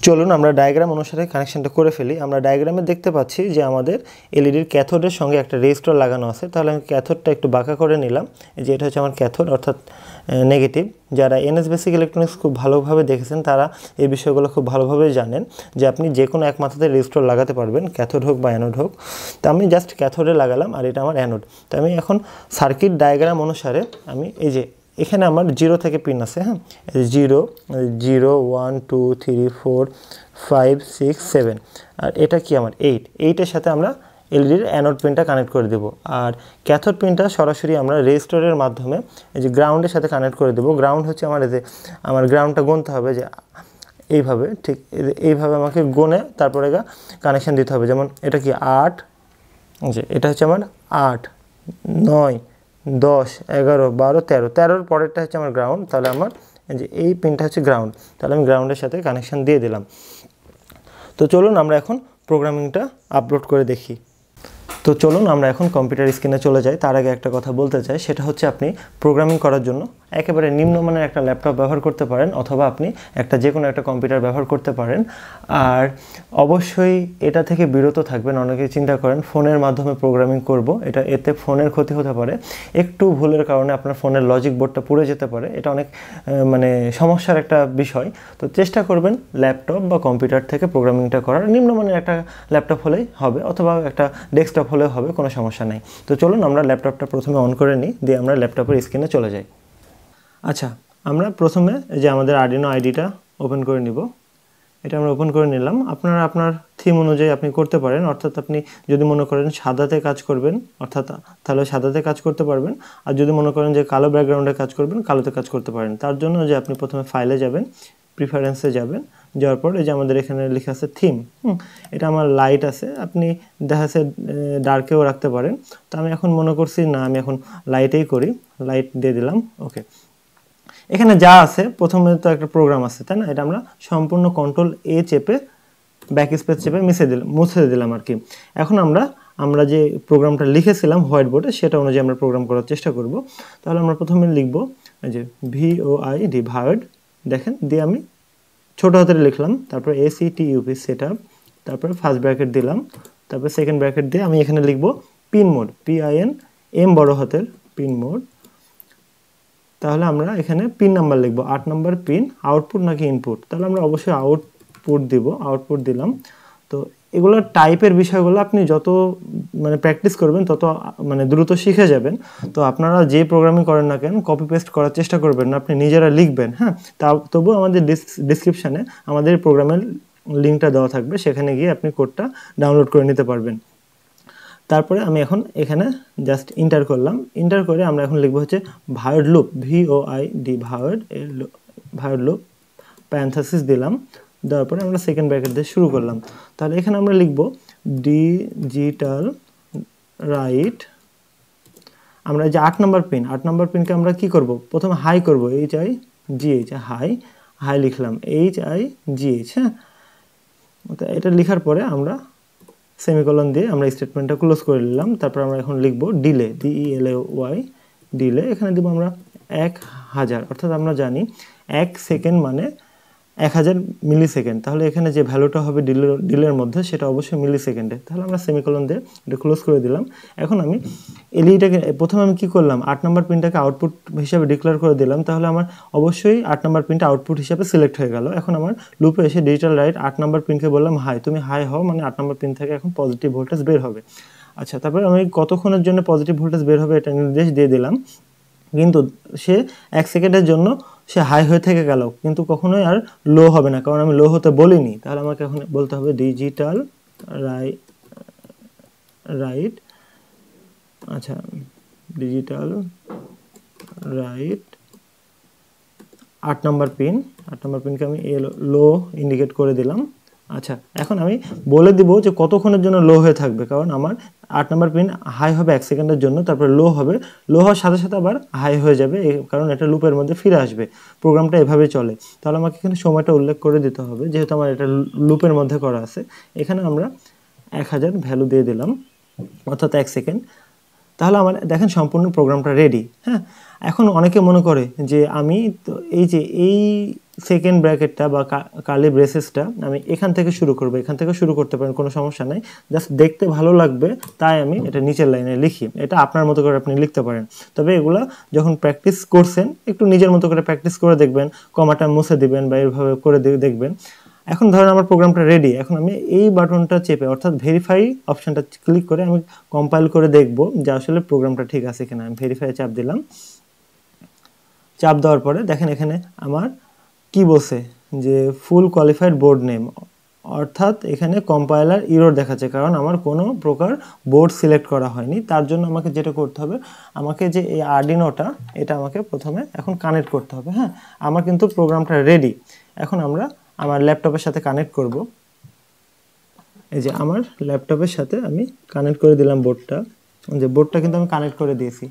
চলুন আমরা ডায়াগ্রাম অনুসারে কানেকশনটা করে ফেলি। আমরা ডায়াগ্রামে দেখতে পাচ্ছি যে আমাদের এলইডির ক্যাথোডের সঙ্গে একটা রেজিস্টর লাগানো আছে। তাহলে আমি ক্যাথোডটা একটু বাঁকা করে নিলাম, যে এটা হচ্ছে আমার ক্যাথোড অর্থাৎ নেগেটিভ। যারা NS বেসিক ইলেকট্রনিক্স খুব ভালোভাবে দেখেছেন তারা এই বিষয়গুলো খুব ভালোভাবে জানেন যে আপনি যে কোনো এক মাথাতে রেজিস্টর লাগাতে পারবেন, ক্যাথোড হোক বা অ্যানোড হোক। তো আমি জাস্ট ক্যাথোডে লাগালাম, আর এটা আমার অ্যানোড। তো আমি এখন সার্কিট ডায়াগ্রাম অনুসারে আমি এই যে এখানে আমার 0 থেকে পিন আছে। হ্যাঁ, 0 0 1 2 3 4 5 6 7, আর এটা কি আমার 8-এর সাথে আমরা এলইডির অ্যানোড পিনটা কানেক্ট করে দেব। আর ক্যাথোড পিনটা সরাসরি আমরা রেজিস্টরের মাধ্যমে এই যে গ্রাউন্ডের সাথে কানেক্ট করে দেব। গ্রাউন্ড হচ্ছে আমার, এই যে আমার গ্রাউন্ডটা গুনতে হবে, যে এইভাবে, ঠিক এইভাবে আমাকে গুনে তারপরে কানেকশান দিতে হবে। যেমন এটা কি 8, যে এটা হচ্ছে আমার 8 9 10 11 12 13, 13-র পরেরটা হচ্ছে আমার গ্রাউন্ড। তাহলে আমার যে এই পিনটা হচ্ছে গ্রাউন্ড, তাহলে আমি গ্রাউন্ডের সাথে কানেকশান দিয়ে দিলাম। তো চলুন আমরা এখন প্রোগ্রামিংটা আপলোড করে দেখি। তো চলুন আমরা এখন কম্পিউটার স্ক্রিনে চলে যাই। তার আগে একটা কথা বলতে চাই, সেটা হচ্ছে আপনি প্রোগ্রামিং করার জন্য একেবারে নিম্নমানের একটা ল্যাপটপ ব্যবহার করতে পারেন, অথবা আপনি যে কোনো একটা কম্পিউটার ব্যবহার করতে পারেন। আর অবশ্যই এটা থেকে বিরত থাকবেন। অনেকে চিন্তা করেন ফোনের মাধ্যমে প্রোগ্রামিং করব, এতে ফোনের ক্ষতি হতে পারে। একটু ভুলের কারণে আপনার ফোনের লজিক বোর্ডটা পুড়ে যেতে পারে, এটা অনেক সমস্যার একটা বিষয়। তো চেষ্টা করবেন ল্যাপটপ বা কম্পিউটার থেকে প্রোগ্রামিংটা করার। নিম্নমানের একটা ল্যাপটপ হলেই হবে, অথবা একটা ডেস্কটপ হলেও হবে, কোনো সমস্যা নেই। তো চলুন আমরা ল্যাপটপটা প্রথমে অন করে নিই, দিয়ে আমরা ল্যাপটপের স্ক্রিনে চলে যাই। আচ্ছা, আমরা প্রথমে যে আমাদের আরডিনো আইডিটা ওপেন করে নিব। এটা আমরা ওপেন করে নিলাম। আপনারা আপনার থিম অনুযায়ী আপনি করতে পারেন, অর্থাৎ আপনি যদি মনে করেন সাদাতে কাজ করবেন, অর্থাৎ তাহলে সাদাতে কাজ করতে পারবেন। আর যদি মনে করেন যে কালো ব্যাকগ্রাউন্ডে কাজ করবেন, কালোতে কাজ করতে পারেন। তার জন্য যে আপনি প্রথমে ফাইলে যাবেন, প্রিফারেন্সে যাবেন, যাওয়ার পর এই যে আমাদের এখানে লেখা আছে থিম। এটা আমার লাইট আছে, আপনি দেখা যাচ্ছে ডার্কেও রাখতে পারেন। তো আমি এখন মনে করছি না, আমি এখন লাইটেই করি, লাইট দিয়ে দিলাম। ওকে, এখানে যা আছে প্রথমে তো একটা প্রোগ্রাম আছে, তাই না? এটা আমরা সম্পূর্ণ Ctrl+A চেপে ব্যাক স্পেস চেপে মুছে দিলাম আর কি। এখন আমরা যে প্রোগ্রামটা লিখেছিলাম হোয়াইট বোর্ডে, সেটা অনুযায়ী আমরা প্রোগ্রাম করার চেষ্টা করব। তাহলে আমরা প্রথমে লিখব যে VOID ভায়োড, দেখেন, দিয়ে আমি ছোট হাতের লিখলাম, তারপর SETUP সেটআপ, তারপরে ফার্স্ট ব্র্যাকেট দিলাম, তারপর সেকেন্ড ব্র্যাকেট দিয়ে আমি এখানে লিখব পিন মোড, PIN বড় হাতের পিন মোড। তাহলে আমরা এখানে পিন নাম্বার লিখব 8 নাম্বার পিন, আউটপুট নাকি ইনপুট, তাহলে আমরা অবশ্যই আউটপুট দিব, আউটপুট দিলাম। তো এগুলো টাইপের বিষয়গুলো আপনি যত মানে প্র্যাকটিস করবেন তত মানে দ্রুত শিখে যাবেন। তো আপনারা যে প্রোগ্রামিং করেন না কেন কপি পেস্ট করার চেষ্টা করবেন না, আপনি নিজেরা লিখবেন। হ্যাঁ, তবুও আমাদের ডিসক্রিপশানে আমাদের প্রোগ্রামের লিঙ্কটা দেওয়া থাকবে, সেখানে গিয়ে আপনি কোডটা ডাউনলোড করে নিতে পারবেন। তারপরে আমি এখন এখানে জাস্ট ইন্টার করলাম, ইন্টার করে আমরা এখন লিখবো হচ্ছে ভায়োড লুপ, VOID, ভায়োড লুপ, প্যারেনথেসিস দিলাম, দেওয়ার পরে আমরা সেকেন্ড ব্র্যাকেট দিয়ে শুরু করলাম। তাহলে এখানে আমরা লিখব ডিজিটাল রাইট, আমরা যে 8 নাম্বার পিনকে আমরা কি করব, প্রথমে হাই করব, HIGH, হাই লিখলাম, HIGH। হ্যাঁ, এটা লেখার পরে আমরা সেমিকোলন দিয়ে আমরা স্টেটমেন্টটা ক্লোজ করে নিলাম। তারপর আমরা এখন লিখব ডিলে, DELAY, ডিলে, এখানে দেবো আমরা 1000, অর্থাৎ আমরা জানি 1 সেকেন্ড মানে 1000 মিলি সেকেন্ড, তাহলে এখানে যে ভ্যালুটা হবে ডিলের মধ্যে সেটা অবশ্যই মিলি সেকেন্ডে। তাহলে আমরা সেমিকোলন দিয়ে এটা ক্লোজ করে দিলাম। এখন আমি এলইডিটাকে প্রথমে আমি কি করলাম, 8 নাম্বার পিনটাকে আউটপুট হিসাবে ডিক্লেয়ার করে দিলাম, তাহলে আমার অবশ্যই 8 নাম্বার পিনটা আউটপুট হিসাবে সিলেক্ট হয়ে গেল। এখন আমার লুপে এসে ডিজিটাল রাইট 8 নাম্বার পিনকে বললাম হাই, তুমি হাই হও, মানে 8 নাম্বার পিন থেকে এখন পজিটিভ ভোল্টেজ বের হবে। আচ্ছা, তারপরে আমি কতক্ষণের জন্য পজিটিভ ভোল্টেজ বের হবে এটা নির্দেশ দিয়ে দিলাম, কিন্তু সে 1 সেকেন্ডের জন্য সে হাই হয়ে থেকে গেল, কিন্তু কখনোই আর লো হবে না, কারণ আমি লো হতে বলিনি। তাহলে আমাকে এখন বলতে হবে ডিজিটাল রাইট, আচ্ছা ডিজিটাল রাইট 8 নাম্বার পিনকে আমি লো ইন্ডিকেট করে দিলাম। আচ্ছা, এখন আমি বলে দিব যে কতক্ষণের জন্য লো হয়ে থাকবে, কারণ আমার 8 নাম্বার পিন হাই হবে 1 সেকেন্ডের জন্য, তারপরে লো হবে, লো হওয়ার সাথে সাথে আবার হাই হয়ে যাবে, কারণ এটা লুপের মধ্যে ফিরে আসবে, প্রোগ্রামটা এভাবে চলে। তাহলে আমাকে এখানে সময়টা উল্লেখ করে দিতে হবে, যেহেতু আমার এটা লুপের মধ্যে করা আছে। এখানে আমরা 1000 ভ্যালু দিয়ে দিলাম, অর্থাৎ 1 সেকেন্ড। তাহলে আমার দেখেন সম্পূর্ণ প্রোগ্রামটা রেডি। হ্যাঁ, এখন অনেকে মনে করে যে আমি তো এই সেকেন্ড ব্র্যাকেটটা বা কার্লি ব্রেসেসটা আমি এখান থেকে শুরু করব, এখান থেকে শুরু করতে পারেন, কোনো সমস্যা নাই, জাস্ট দেখতে ভালো লাগবে তাই আমি এটা নিচের লাইনে লিখি, এটা আপনার মতো করে আপনি লিখতে পারেন। তবে এগুলা যখন প্র্যাকটিস করছেন একটু নিজের মতো করে প্র্যাকটিস করে দেখবেন, কমাটা মুছে দিবেন বা এইভাবে করে দেখবেন। এখন ধরেন আমার প্রোগ্রামটা রেডি, এখন আমি এই বাটনটা চেপে অর্থাৎ ভেরিফাই অপশানটা ক্লিক করে আমি কম্পাইল করে দেখব যে আসলে প্রোগ্রামটা ঠিক আছে কিনা। আমি ভেরিফাই চাপ দিলাম, চাপ দেওয়ার পরে দেখেন এখানে আমার কি বলছে যে ফুল কোয়ালিফাইড বোর্ড নেম, অর্থাৎ এখানে কম্পাইলার ইরর দেখাচ্ছে, কারণ আমার কোনো প্রকার বোর্ড সিলেক্ট করা হয়নি। তার জন্য আমাকে যেটা করতে হবে, আমাকে যে এই আর্ডিনোটা এটা আমাকে প্রথমে এখন কানেক্ট করতে হবে। হ্যাঁ, আমার কিন্তু প্রোগ্রামটা রেডি। এখন আমরা আমার ল্যাপটপের সাথে কানেক্ট করব, এই যে আমার ল্যাপটপের সাথে আমি কানেক্ট করে দিলাম বোর্ডটা, যে বোর্ডটা কিন্তু আমি কানেক্ট করে দিয়েছি।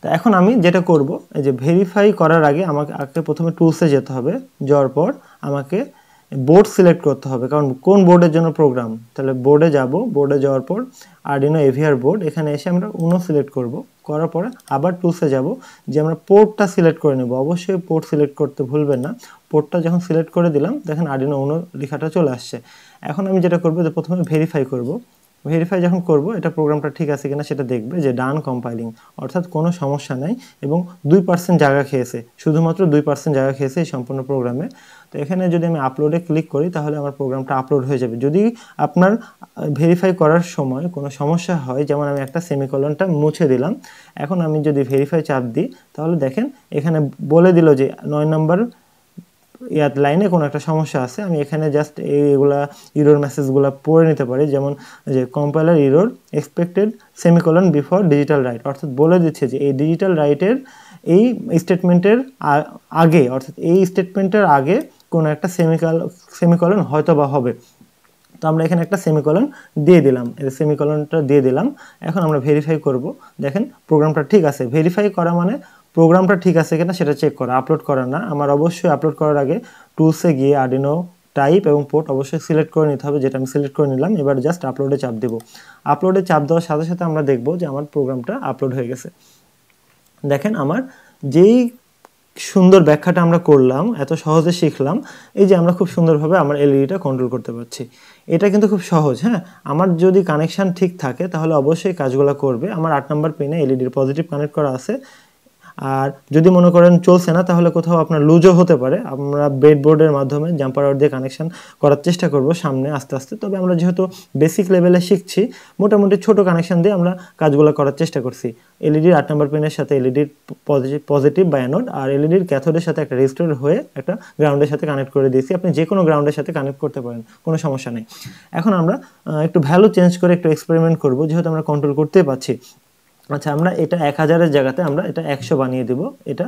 তো এখন আমি যেটা করব, এই যে ভেরিফাই করার আগে আমাকে প্রথমে টুলসে যেতে হবে, যাওয়ার পর আমাকে বোর্ড সিলেক্ট করতে হবে, কারণ কোন বোর্ডের জন্য প্রোগ্রাম। তাহলে বোর্ডে যাব, বোর্ডে যাওয়ার পর আরডিনো এভিআর বোর্ড, এখানে এসে আমরা উনো সিলেক্ট করব, করার পরে আবার টুলসে যাব, যে আমরা পোর্টটা সিলেক্ট করে নেব, অবশ্যই পোর্ট সিলেক্ট করতে ভুলবেন না। পোর্টটা যখন সিলেক্ট করে দিলাম দেখেন আরডিনো উনো লেখাটা চলে আসছে। এখন আমি যেটা করব, যে প্রথমে ভেরিফাই করব, ভেরিফাই যখন করব এটা প্রোগ্রামটা ঠিক আছে কিনা সেটা দেখবে, যে ডান কম্পাইলিং, অর্থাৎ কোনো সমস্যা নাই এবং 2% জায়গা খেয়েছে, শুধুমাত্র 2% জায়গা খেয়েছে এই সম্পূর্ণ প্রোগ্রামে। তো এখানে যদি আমি আপলোডে ক্লিক করি তাহলে আমার প্রোগ্রামটা আপলোড হয়ে যাবে। যদি আপনার ভেরিফাই করার সময় কোনো সমস্যা হয়, যেমন আমি একটা সেমিকোলনটা মুছে দিলাম, এখন আমি যদি ভেরিফাই চাপ দিই তাহলে দেখেন এখানে বলে দিল যে 9 নম্বর লাইনে কোনো একটা সমস্যা আছে। আমি এখানে জাস্ট এইগুলা ইরর মেসেজগুলো পড়ে নিতে পারি, যেমন যে compiler error expected semicolon before digital right, অর্থাৎ বলে দিচ্ছে যে এই ডিজিটাল রাইটের এই স্টেটমেন্টের আগে, অর্থাৎ এই স্টেটমেন্টের আগে কোনো একটা সেমিকোলন হয়তো বা হবে। তো আমরা এখানে একটা সেমিকোলন দিয়ে দিলাম, এই সেমিকোলনটা দিয়ে দিলাম। এখন আমরা ভেরিফাই করব, দেখেন প্রোগ্রামটা ঠিক আছে। ভেরিফাই করা মানে প্রোগ্রামটা ঠিক আছে কিনা সেটা চেক করা, আপলোড করা না। আমার অবশ্যই আপলোড করার আগে টুলসে গিয়ে আরডিনো টাইপ এবং পোর্ট অবশ্যই সিলেক্ট করে নিতে হবে, যেটা আমি সিলেক্ট করে নিলাম। এবার জাস্ট আপলোডে চাপ দেব, আপলোডে চাপ দেওয়ার সাথে সাথে আমরা দেখব যে আমার প্রোগ্রামটা আপলোড হয়ে গেছে। দেখেন আমার যেই সুন্দর ব্যাখ্যাটা আমরা করলাম, এত সহজে শিখলাম, এই যে আমরা খুব সুন্দরভাবে আমার এলইডিটা কন্ট্রোল করতে পারছি। এটা কিন্তু খুব সহজ। হ্যাঁ, আমার যদি কানেকশান ঠিক থাকে তাহলে অবশ্যই কাজগুলো করবে। আমার 8 নম্বর পিনে এলইডির পজিটিভ কানেক্ট করা আছে। আর যদি মনে করেন চলছে না, তাহলে কোথাও আপনার লুজও হতে পারে। আমরা ব্রেডবোর্ডের মাধ্যমে জাম্পার ওয়্যার দিয়ে কানেকশন করার চেষ্টা করব সামনে আস্তে আস্তে। তবে আমরা যেহেতু বেসিক লেভেলে শিখছি, মোটামুটি ছোট কানেকশন দিয়ে আমরা কাজগুলো করার চেষ্টা করছি। এলইডির 8 নম্বর পিনের সাথে এলইডির পজিটিভ বা অ্যানোড, আর এলইডির ক্যাথোডের সাথে একটা রেজিস্টর হয়ে একটা গ্রাউন্ডের সাথে কানেক্ট করে দিয়েছি। আপনি যে কোনো গ্রাউন্ডের সাথে কানেক্ট করতে পারেন, কোনো সমস্যা নেই। এখন আমরা একটু ভ্যালু চেঞ্জ করে একটু এক্সপেরিমেন্ট করব, যেহেতু আমরা কন্ট্রোল করতে পারছি। আচ্ছা, আমরা এটা 1000-এর জায়গাতে আমরা এটা 100 বানিয়ে দেব। এটা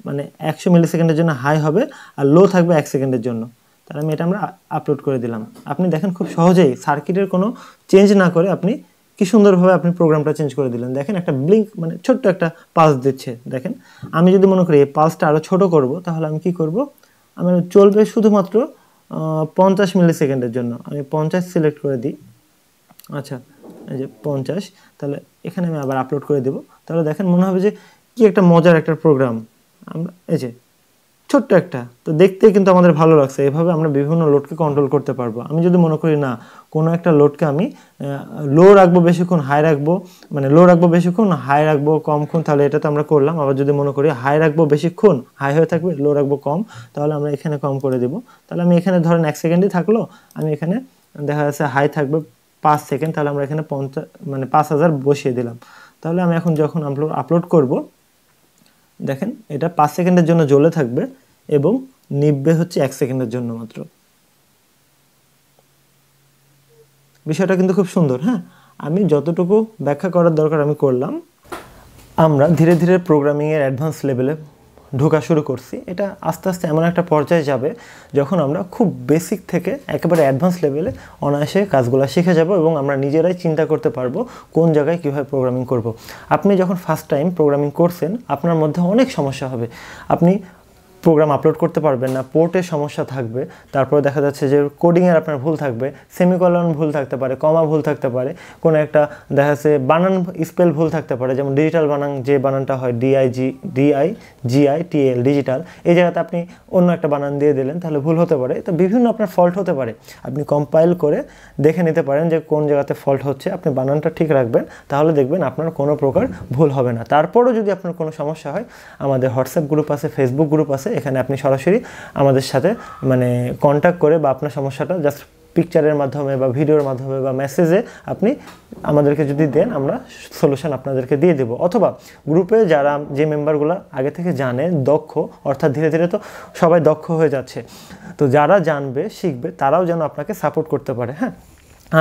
মানে 100 মিলি সেকেন্ডের জন্য হাই হবে আর লো থাকবে 1 সেকেন্ডের জন্য। তাহলে আমি এটা আমরা আপলোড করে দিলাম। আপনি দেখেন খুব সহজেই সার্কিটের কোনো চেঞ্জ না করে আপনি কি সুন্দরভাবে আপনি প্রোগ্রামটা চেঞ্জ করে দিলেন। দেখেন একটা ব্লিঙ্ক মানে ছোট্ট একটা পালস দিচ্ছে। দেখেন আমি যদি মনে করি এই পালসটা আরও ছোটো করব, তাহলে আমি কি করব, আমি চলবে শুধুমাত্র 50 মিলি সেকেন্ডের জন্য। আমি 50 সিলেক্ট করে দিই। আচ্ছা, এই যে 50, তাহলে এখানে আমি আবার আপলোড করে দেব। তাহলে দেখেন মনে হবে যে কি একটা মজার একটা প্রোগ্রাম। আমরা এই যে ছোট্ট একটা, তো দেখতে কিন্তু আমাদের ভালো লাগছে। এভাবে আমরা বিভিন্ন লোডকে কন্ট্রোল করতে পারবো। আমি যদি মনে করি না কোনো একটা লোডকে আমি লো রাখবো বেশিক্ষণ, হাই রাখবো, মানে লো রাখবো বেশিক্ষণ, হাই রাখবো কমক্ষণ, তাহলে এটা তো আমরা করলাম। আবার যদি মনে করি হাই রাখবো বেশিক্ষণ, হাই হয়ে থাকবে, লো রাখবো কম, তাহলে আমরা এখানে কম করে দেবো। তাহলে আমি এখানে ধরেন 1 সেকেন্ডই থাকলো, আমি এখানে দেখা যাচ্ছে হাই থাকবে 5 সেকেন্ড, তাহলে আমরা এখানে 5000 বসিয়ে দিলাম। তাহলে আমি এখন যখন আপলোড করব, দেখেন এটা 5 সেকেন্ডের জন্য জ্বলে থাকবে এবং নিভবে হচ্ছে 1 সেকেন্ডের জন্য মাত্র। বিষয়টা কিন্তু খুব সুন্দর। হ্যাঁ, আমি যতটুকু ব্যাখ্যা করার দরকার আমি করলাম। আমরা ধীরে ধীরে প্রোগ্রামিংয়ের অ্যাডভান্স লেভেলে ঢোকা শুরু করছি। এটা আস্তে আস্তে এমন একটা পর্যায়ে যাবে যখন আমরা খুব বেসিক থেকে একেবারে অ্যাডভান্স লেভেলে অনায়াসে কাজগুলো শিখে যাব এবং আমরা নিজেরাই চিন্তা করতে পারবো কোন জায়গায় কীভাবে প্রোগ্রামিং করব। আপনি যখন ফার্স্ট টাইম প্রোগ্রামিং করছেন, আপনার মধ্যে অনেক সমস্যা হবে। আপনি প্রোগ্রাম আপলোড করতে পারবেন না, পোর্টের সমস্যা থাকবে, তারপরে দেখা যাচ্ছে যে কোডিংয়ের আপনার ভুল থাকবে, সেমিকলন ভুল থাকতে পারে, কমা ভুল থাকতে পারে, কোনো একটা দেখা যাচ্ছে বানান স্পেল ভুল থাকতে পারে। যেমন ডিজিটাল বানান, যে বানানটা হয় DIGITL ডিজিটাল, এই জায়গাতে আপনি অন্য একটা বানান দিয়ে দিলেন, তাহলে ভুল হতে পারে। তো বিভিন্ন আপনার ফল্ট হতে পারে। আপনি কম্পাইল করে দেখে নিতে পারেন যে কোন জায়গাতে ফল্ট হচ্ছে, আপনি বানানটা ঠিক রাখবেন, তাহলে দেখবেন আপনার কোনো প্রকার ভুল হবে না। তারপরও যদি আপনার কোনো সমস্যা হয়, আমাদের হোয়াটসঅ্যাপ গ্রুপ আছে, ফেসবুক গ্রুপ আছে, এখানে আপনি সরাসরি আমাদের সাথে মানে কন্ট্যাক্ট করে বা আপনার সমস্যাটা জাস্ট পিকচারের মাধ্যমে বা ভিডিওর মাধ্যমে বা মেসেজে আপনি আমাদেরকে যদি দেন, আমরা সলিউশন আপনাদেরকে দিয়ে দেব। অথবা গ্রুপে যারা যে মেম্বারগুলো আগে থেকে জানে, দক্ষ, অর্থাৎ ধীরে ধীরে তো সবাই দক্ষ হয়ে যাচ্ছে, তো যারা জানবে শিখবে তারাও যেন আপনাকে সাপোর্ট করতে পারে। হ্যাঁ,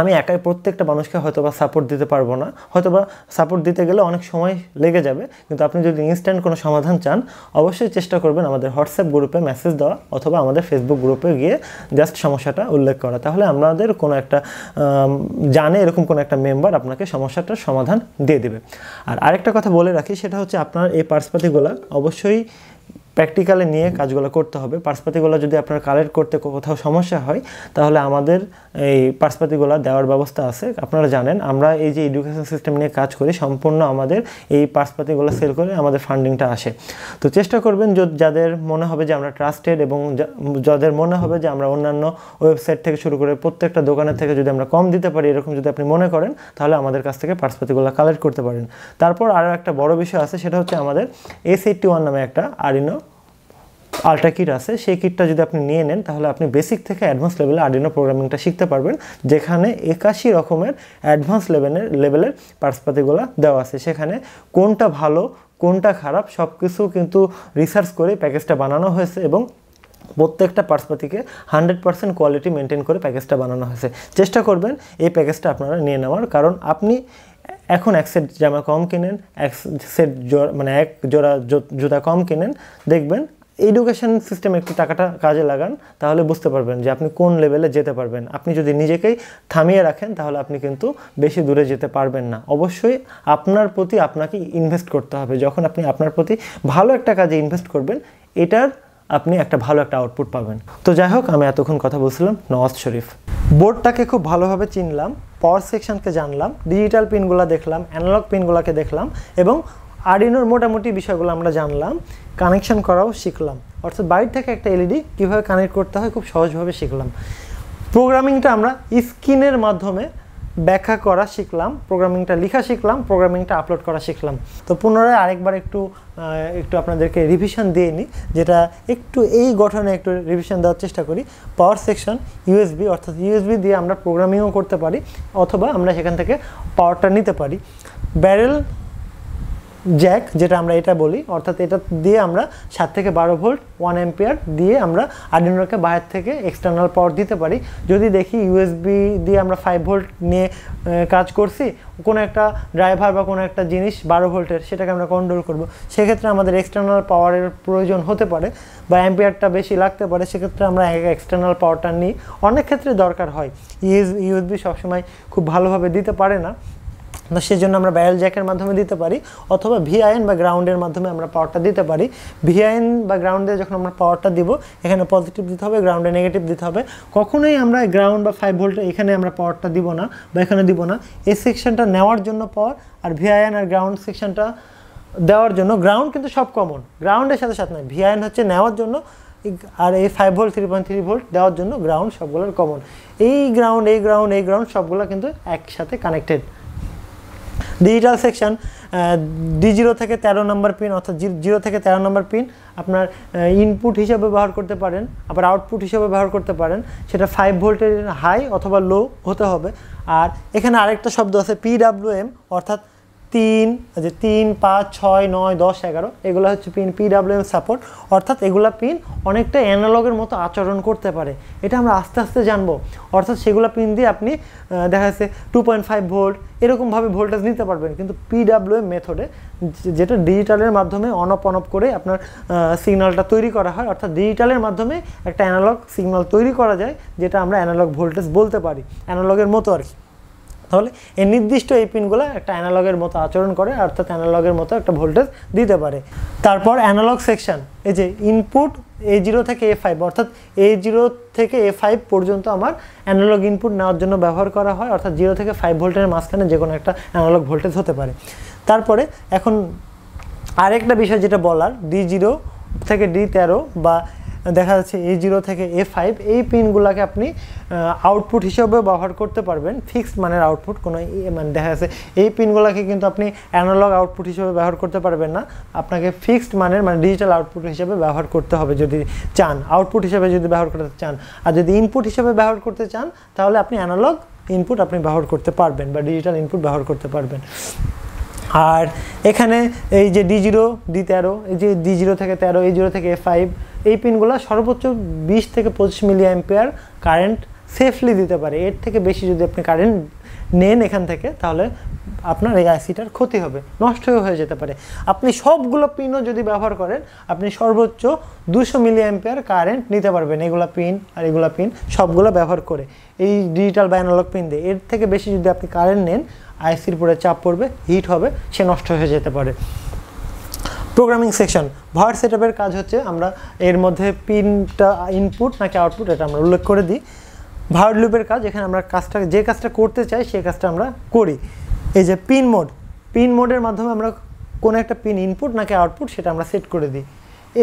আমি একাই প্রত্যেকটা মানুষকে হয়তোবা সাপোর্ট দিতে পারবো না, হয়তোবা সাপোর্ট দিতে গেলে অনেক সময় লেগে যাবে। কিন্তু আপনি যদি ইনস্ট্যান্ট কোনো সমাধান চান, অবশ্যই চেষ্টা করবেন আমাদের হোয়াটসঅ্যাপ গ্রুপে মেসেজ দেওয়া অথবা আমাদের ফেসবুক গ্রুপে গিয়ে জাস্ট সমস্যাটা উল্লেখ করা। তাহলে আমাদের কোনো একটা জানে এরকম কোনো একটা মেম্বার আপনাকে সমস্যাটার সমাধান দিয়ে দেবে। আর আরেকটা কথা বলে রাখি, সেটা হচ্ছে আপনার এই পার্টসপাতিগুলো অবশ্যই প্র্যাকটিক্যালে নিয়ে কাজগুলো করতে হবে। পার্টসপাতিগুলো যদি আপনার কালেক্ট করতে কোথাও সমস্যা হয়, তাহলে আমাদের এই পার্টসপাতিগুলো দেওয়ার ব্যবস্থা আছে। আপনারা জানেন আমরা এই যে এডুকেশন সিস্টেম নিয়ে কাজ করি, সম্পূর্ণ আমাদের এই পার্টসপাতিগুলো সেল করে আমাদের ফান্ডিংটা আসে। তো চেষ্টা করবেন যাদের মনে হবে যে আমরা ট্রাস্টেড এবং যাদের মনে হবে যে আমরা অন্যান্য ওয়েবসাইট থেকে শুরু করে প্রত্যেকটা দোকানের থেকে যদি আমরা কম দিতে পারি, এরকম যদি আপনি মনে করেন, তাহলে আমাদের কাছ থেকে পার্টসপাতিগুলো কালেক্ট করতে পারেন। তারপর আরও একটা বড় বিষয় আছে, সেটা হচ্ছে আমাদের S81 নামে একটা আরডিনো আল্ট্রা কিট আছে। সেই কিটটা যদি আপনি নিয়ে নেন, তাহলে আপনি বেসিক থেকে অ্যাডভান্স লেভেলে আরডিনো প্রোগ্রামিংটা শিখতে পারবেন, যেখানে 81 রকমের অ্যাডভান্স লেভেলের পার্টসপাতিগুলো দেওয়া আছে। সেখানে কোনটা ভালো কোনটা খারাপ সব কিছু কিন্তু রিসার্চ করে প্যাকেজটা বানানো হয়েছে এবং প্রত্যেকটা পার্টসপাতিকে 100% কোয়ালিটি মেনটেন করে প্যাকেজটা বানানো হয়েছে। চেষ্টা করবেন এই প্যাকেজটা আপনারা নিয়ে নেওয়ার, কারণ আপনি এখন এক সেট জামা কম কেনেন, এক সেট মানে এক জোড়া জুতা কম কেনেন, দেখবেন এডুকেশন সিস্টেমে একটু টাকাটা কাজে লাগান, তাহলে বুঝতে পারবেন যে আপনি কোন লেভেলে যেতে পারবেন। আপনি যদি নিজেকেই থামিয়ে রাখেন, তাহলে আপনি কিন্তু বেশি দূরে যেতে পারবেন না। অবশ্যই আপনার প্রতি আপনাকে ইনভেস্ট করতে হবে। যখন আপনি আপনার প্রতি ভালো একটা কাজে ইনভেস্ট করবেন, এটার আপনি একটা ভালো একটা আউটপুট পাবেন। তো যাই হোক, আমি এতক্ষণ কথা বলছিলাম নওয়াজ শরীফ। বোর্ডটাকে খুব ভালোভাবে চিনলাম, পাওয়ার সেকশনকে জানলাম, ডিজিটাল পিনগুলো দেখলাম, অ্যানালগ পিনগুলোকে দেখলাম এবং আরডিনোর মোটামুটি বিষয়গুলো আমরা জানলাম, কানেকশন করাও শিখলাম, অর্থাৎ বাইরে থেকে একটা এলইডি কীভাবে কানেক্ট করতে হয় খুব সহজভাবে শিখলাম। প্রোগ্রামিংটা আমরা স্ক্রিনের মাধ্যমে ব্যাখ্যা করা শিখলাম, প্রোগ্রামিংটা লেখা শিখলাম, প্রোগ্রামিংটা আপলোড করা শিখলাম। তো পুনরায় আরেকবার একটু আপনাদেরকে রিভিশন দিয়ে নিই, যেটা একটু এই গঠনে একটু রিভিশন দেওয়ার চেষ্টা করি। পাওয়ার সেকশন ইউএসবি, অর্থাৎ ইউএসবি দিয়ে আমরা প্রোগ্রামিংও করতে পারি, অথবা আমরা সেখান থেকে পাওয়ারটা নিতে পারি। ব্যারেল জ্যাক, যেটা আমরা এটা বলি, অর্থাৎ এটা দিয়ে আমরা 7 থেকে 12 ভোল্ট 1 অ্যাম্পিয়ার দিয়ে আমরা আরডিনোকে বাইরে থেকে এক্সটার্নাল পাওয়ার দিতে পারি। যদি দেখি ইউএসবি দিয়ে আমরা 5 ভোল্ট নিয়ে কাজ করছি, কোনো একটা ড্রাইভার বা কোনো একটা জিনিস 12 ভোল্টের, সেটাকে আমরা কন্ট্রোল করব, সেক্ষেত্রে আমাদের এক্সটার্নাল পাওয়ারের প্রয়োজন হতে পারে বা অ্যাম্পিয়ারটা বেশি লাগতে পারে, সেক্ষেত্রে আমরা এক্সটার্নাল পাওয়ারটা নিই। অনেক ক্ষেত্রে দরকার হয়, ইউএসবি সবসময় খুব ভালোভাবে দিতে পারে না, তো সেজন্য আমরা ব্যারেল জ্যাকের মাধ্যমে দিতে পারি, অথবা ভিআইএন বা গ্রাউন্ডের মাধ্যমে আমরা পাওয়ারটা দিতে পারি। ভিআইএন বা গ্রাউন্ডে যখন আমরা পাওয়ারটা দিব, এখানে পজিটিভ দিতে হবে, গ্রাউন্ডে নেগেটিভ দিতে হবে। কখনোই আমরা গ্রাউন্ড বা 5 ভোল্টে এখানে আমরা পাওয়ারটা দিব না বা এখানে দিব না। এই সেকশনটা নেওয়ার জন্য পাওয়ার, আর ভিআইএন আর গ্রাউন্ড সেকশনটা দেওয়ার জন্য। গ্রাউন্ড কিন্তু সব কমন, গ্রাউন্ডের সাথে সাথে নয়, ভিআইএন হচ্ছে নেওয়ার জন্য, আর এই 5 ভোল্ট 3.3 ভোল্ট দেওয়ার জন্য গ্রাউন্ড সবগুলোর কমন। এই গ্রাউন্ড এই গ্রাউন্ড এই গ্রাউন্ড সবগুলো কিন্তু একসাথে কানেক্টেড। ডিজিটাল সেকশন D0 থেকে 13 নম্বর পিন, অর্থাৎ 0 থেকে 13 নম্বর পিন আপনার ইনপুট হিসাবে ব্যবহার করতে পারেন, আবার আউটপুট হিসাবে ব্যবহার করতে পারেন। সেটা 5 ভোল্টের হাই অথবা লো হতে হবে। আর এখানে আরেকটা শব্দ আছে PWM, অর্থাৎ 3, 5, 6, 9, 10, 11 এগুলো হচ্ছে পিন PWM সাপোর্ট, অর্থাৎ এগুলা পিন অনেকটা অ্যানালগের মতো আচরণ করতে পারে। এটা আমরা আস্তে আস্তে জানবো, অর্থাৎ সেগুলো পিন দিয়ে আপনি দেখা যাচ্ছে 2.5 ভোল্ট এরকমভাবে ভোল্টেজ নিতে পারবেন, কিন্তু PWM মেথডে, যেটা ডিজিটালের মাধ্যমে অন অফ করে আপনার সিগন্যালটা তৈরি করা হয়, অর্থাৎ ডিজিটালের মাধ্যমে একটা অ্যানালগ সিগন্যাল তৈরি করা যায়, যেটা আমরা অ্যানালগ ভোল্টেজ বলতে পারি, অ্যানালগের মতো আর কি। তাহলে এই নির্দিষ্ট এই পিনগুলো একটা অ্যানালগের মতো আচরণ করে, অর্থাৎ অ্যানালগের মতো একটা ভোল্টেজ দিতে পারে। তারপর অ্যানালগ সেকশন, এই যে ইনপুট A0 থেকে A5, অর্থাৎ A0 থেকে A5 পর্যন্ত আমার অ্যানালগ ইনপুট নেওয়ার জন্য ব্যবহার করা হয়, অর্থাৎ 0 থেকে 5 ভোল্টের মাঝখানে যে কোনো একটা অ্যানালগ ভোল্টেজ হতে পারে। তারপরে এখন আরেকটা বিষয় যেটা বলার, D0 থেকে D13 বা দেখা যাচ্ছে A0 থেকে A5, এই পিনগুলোকে আপনি আউটপুট হিসেবেও ব্যবহার করতে পারবেন, ফিক্সড মানের আউটপুট, কোনো মানে দেখা যাচ্ছে এই পিনগুলোকে কিন্তু আপনি অ্যানালগ আউটপুট হিসেবে ব্যবহার করতে পারবেন না, আপনাকে ফিক্সড মানের মানে ডিজিটাল আউটপুট হিসেবে ব্যবহার করতে হবে যদি চান, আউটপুট হিসেবে যদি ব্যবহার করতে চান। আর যদি ইনপুট হিসেবে ব্যবহার করতে চান, তাহলে আপনি অ্যানালগ ইনপুট আপনি ব্যবহার করতে পারবেন বা ডিজিটাল ইনপুট ব্যবহার করতে পারবেন। আর এখানে এই যে D0, D13, এই যে D0 থেকে 13, A0 থেকে A5, এই পিনগুলো সর্বোচ্চ 20 থেকে 25 মিলি অ্যাম্পিয়ার কারেন্ট সেফলি দিতে পারে। এর থেকে বেশি যদি আপনি কারেন্ট নেন এখান থেকে, তাহলে আপনার এই আইসিটার ক্ষতি হবে, নষ্ট হয়ে যেতে পারে। আপনি সবগুলো পিনও যদি ব্যবহার করেন, আপনি সর্বোচ্চ 200 মিলি অ্যাম্পিয়ার কারেন্ট নিতে পারবেন, এগুলো পিন আর এগুলো পিন সবগুলো ব্যবহার করে, এই ডিজিটাল বা অ্যানালগ পিন দিয়ে। এর থেকে বেশি যদি আপনি কারেন্ট নেন, আইসির উপরে চাপ পড়বে, হিট হবে, সে নষ্ট হয়ে যেতে পারে। প্রোগ্রামিং সেকশন, ভার সেটআপের কাজ হচ্ছে আমরা এর মধ্যে পিনটা ইনপুট নাকি আউটপুট এটা আমরা উল্লেখ করে দিই। ভার লুপের কাজ, এখানে আমরা যে কাজটা করতে চাই সেই কাজটা আমরা করি। এই যে পিন মোড, পিন মোডের মাধ্যমে আমরা কোনো একটা পিন ইনপুট নাকি আউটপুট সেটা আমরা সেট করে দিই।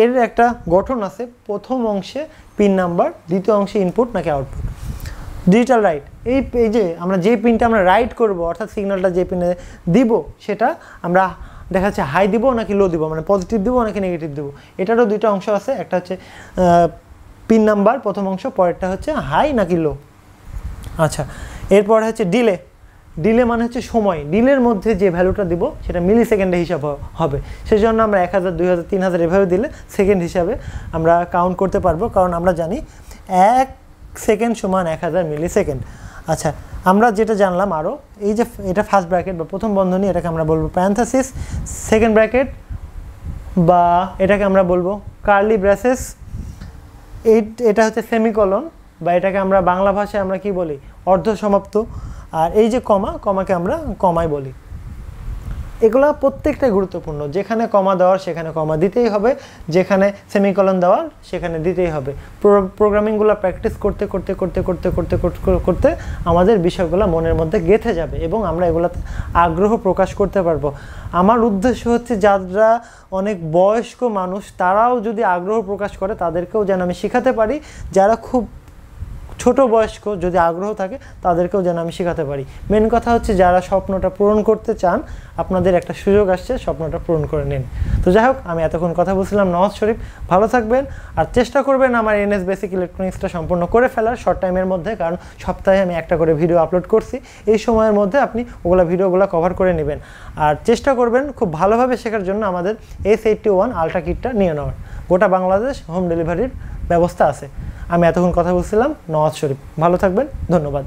এর একটা গঠন আছে, প্রথম অংশে পিন নাম্বার, দ্বিতীয় অংশে ইনপুট নাকি আউটপুট। ডিজিটাল রাইট, এই যে আমরা যে পিনটা আমরা রাইট করব, অর্থাৎ সিগন্যালটা যে পিনে দিব, সেটা আমরা দেখা যাচ্ছে হাই দিব নাকি লো দিব, মানে পজিটিভ দিব নাকি নেগেটিভ দিব। এটারও দুইটা অংশ আছে, একটা হচ্ছে পিন নাম্বার প্রথম অংশ, পরেরটা হচ্ছে হাই নাকি লো। আচ্ছা, এরপরে হচ্ছে ডিলে, ডিলে মানে হচ্ছে সময়, ডিলের মধ্যে যে ভ্যালুটা দিব সেটা মিলি সেকেন্ডে হিসাব হবে, সেজন্য আমরা 1000, 2000, 3000 এভাবে দিলে সেকেন্ড হিসাবে আমরা কাউন্ট করতে পারবো, কারণ আমরা জানি 1 সেকেন্ড সমান 1000 মিলি সেকেন্ড। আচ্ছা, আমরা যেটা জানলাম আরও, এই যে এটা ফার্স্ট ব্র্যাকেট বা প্রথম বন্ধনী, এটাকে আমরা বলবো প্যারেনথেসিস, সেকেন্ড ব্র্যাকেট বা এটাকে আমরা বলবো কার্লি ব্রেসেস, এটা হচ্ছে সেমিকলন বা এটাকে আমরা বাংলা ভাষায় আমরা কি বলি, অর্ধ সমাপ্ত। আর এই যে কমা, কমাকে আমরা কমাই বলি। এগুলো প্রত্যেকটাই গুরুত্বপূর্ণ। যেখানে কমা দেওয়ার সেখানে কমা দিতেই হবে, যেখানে সেমিকলন দেওয়ার সেখানে দিতেই হবে। প্রোগ্রামিংগুলো প্র্যাকটিস করতে করতে করতে করতে করতে করতে আমাদের বিষয়গুলো মনের মধ্যে গেঁথে যাবে এবং আমরা এগুলোতে আগ্রহ প্রকাশ করতে পারবো। আমার উদ্দেশ্য হচ্ছে যারা অনেক বয়স্ক মানুষ তারাও যদি আগ্রহ প্রকাশ করে তাদেরকেও যেন আমি শেখাতে পারি, যারা খুব ছোট বয়স্ক যদি আগ্রহ থাকে তাদেরকেও যেন আমি শেখাতে পারি। মেন কথা হচ্ছে যারা স্বপ্নটা পূরণ করতে চান, আপনাদের একটা সুযোগ আসছে, স্বপ্নটা পূরণ করে নিন। তো যাই হোক, আমি এতক্ষণ কথা বলছিলাম নওয়াজ শরীফ। ভালো থাকবেন আর চেষ্টা করবেন আমার এনএস বেসিক ইলেকট্রনিক্সটা সম্পূর্ণ করে ফেলার শর্ট টাইমের মধ্যে, কারণ সপ্তাহে আমি একটা করে ভিডিও আপলোড করছি। এই সময়ের মধ্যে আপনি ভিডিওগুলো কভার করে নেবেন আর চেষ্টা করবেন খুব ভালোভাবে শেখার জন্য আমাদের S81 আলট্রা কিটটা নিয়ে নেওয়ার। গোটা বাংলাদেশ হোম ডেলিভারির ব্যবস্থা আছে। আমি এতক্ষণ কথা বলছিলাম নওয়াজ শরীফ। ভালো থাকবেন, ধন্যবাদ।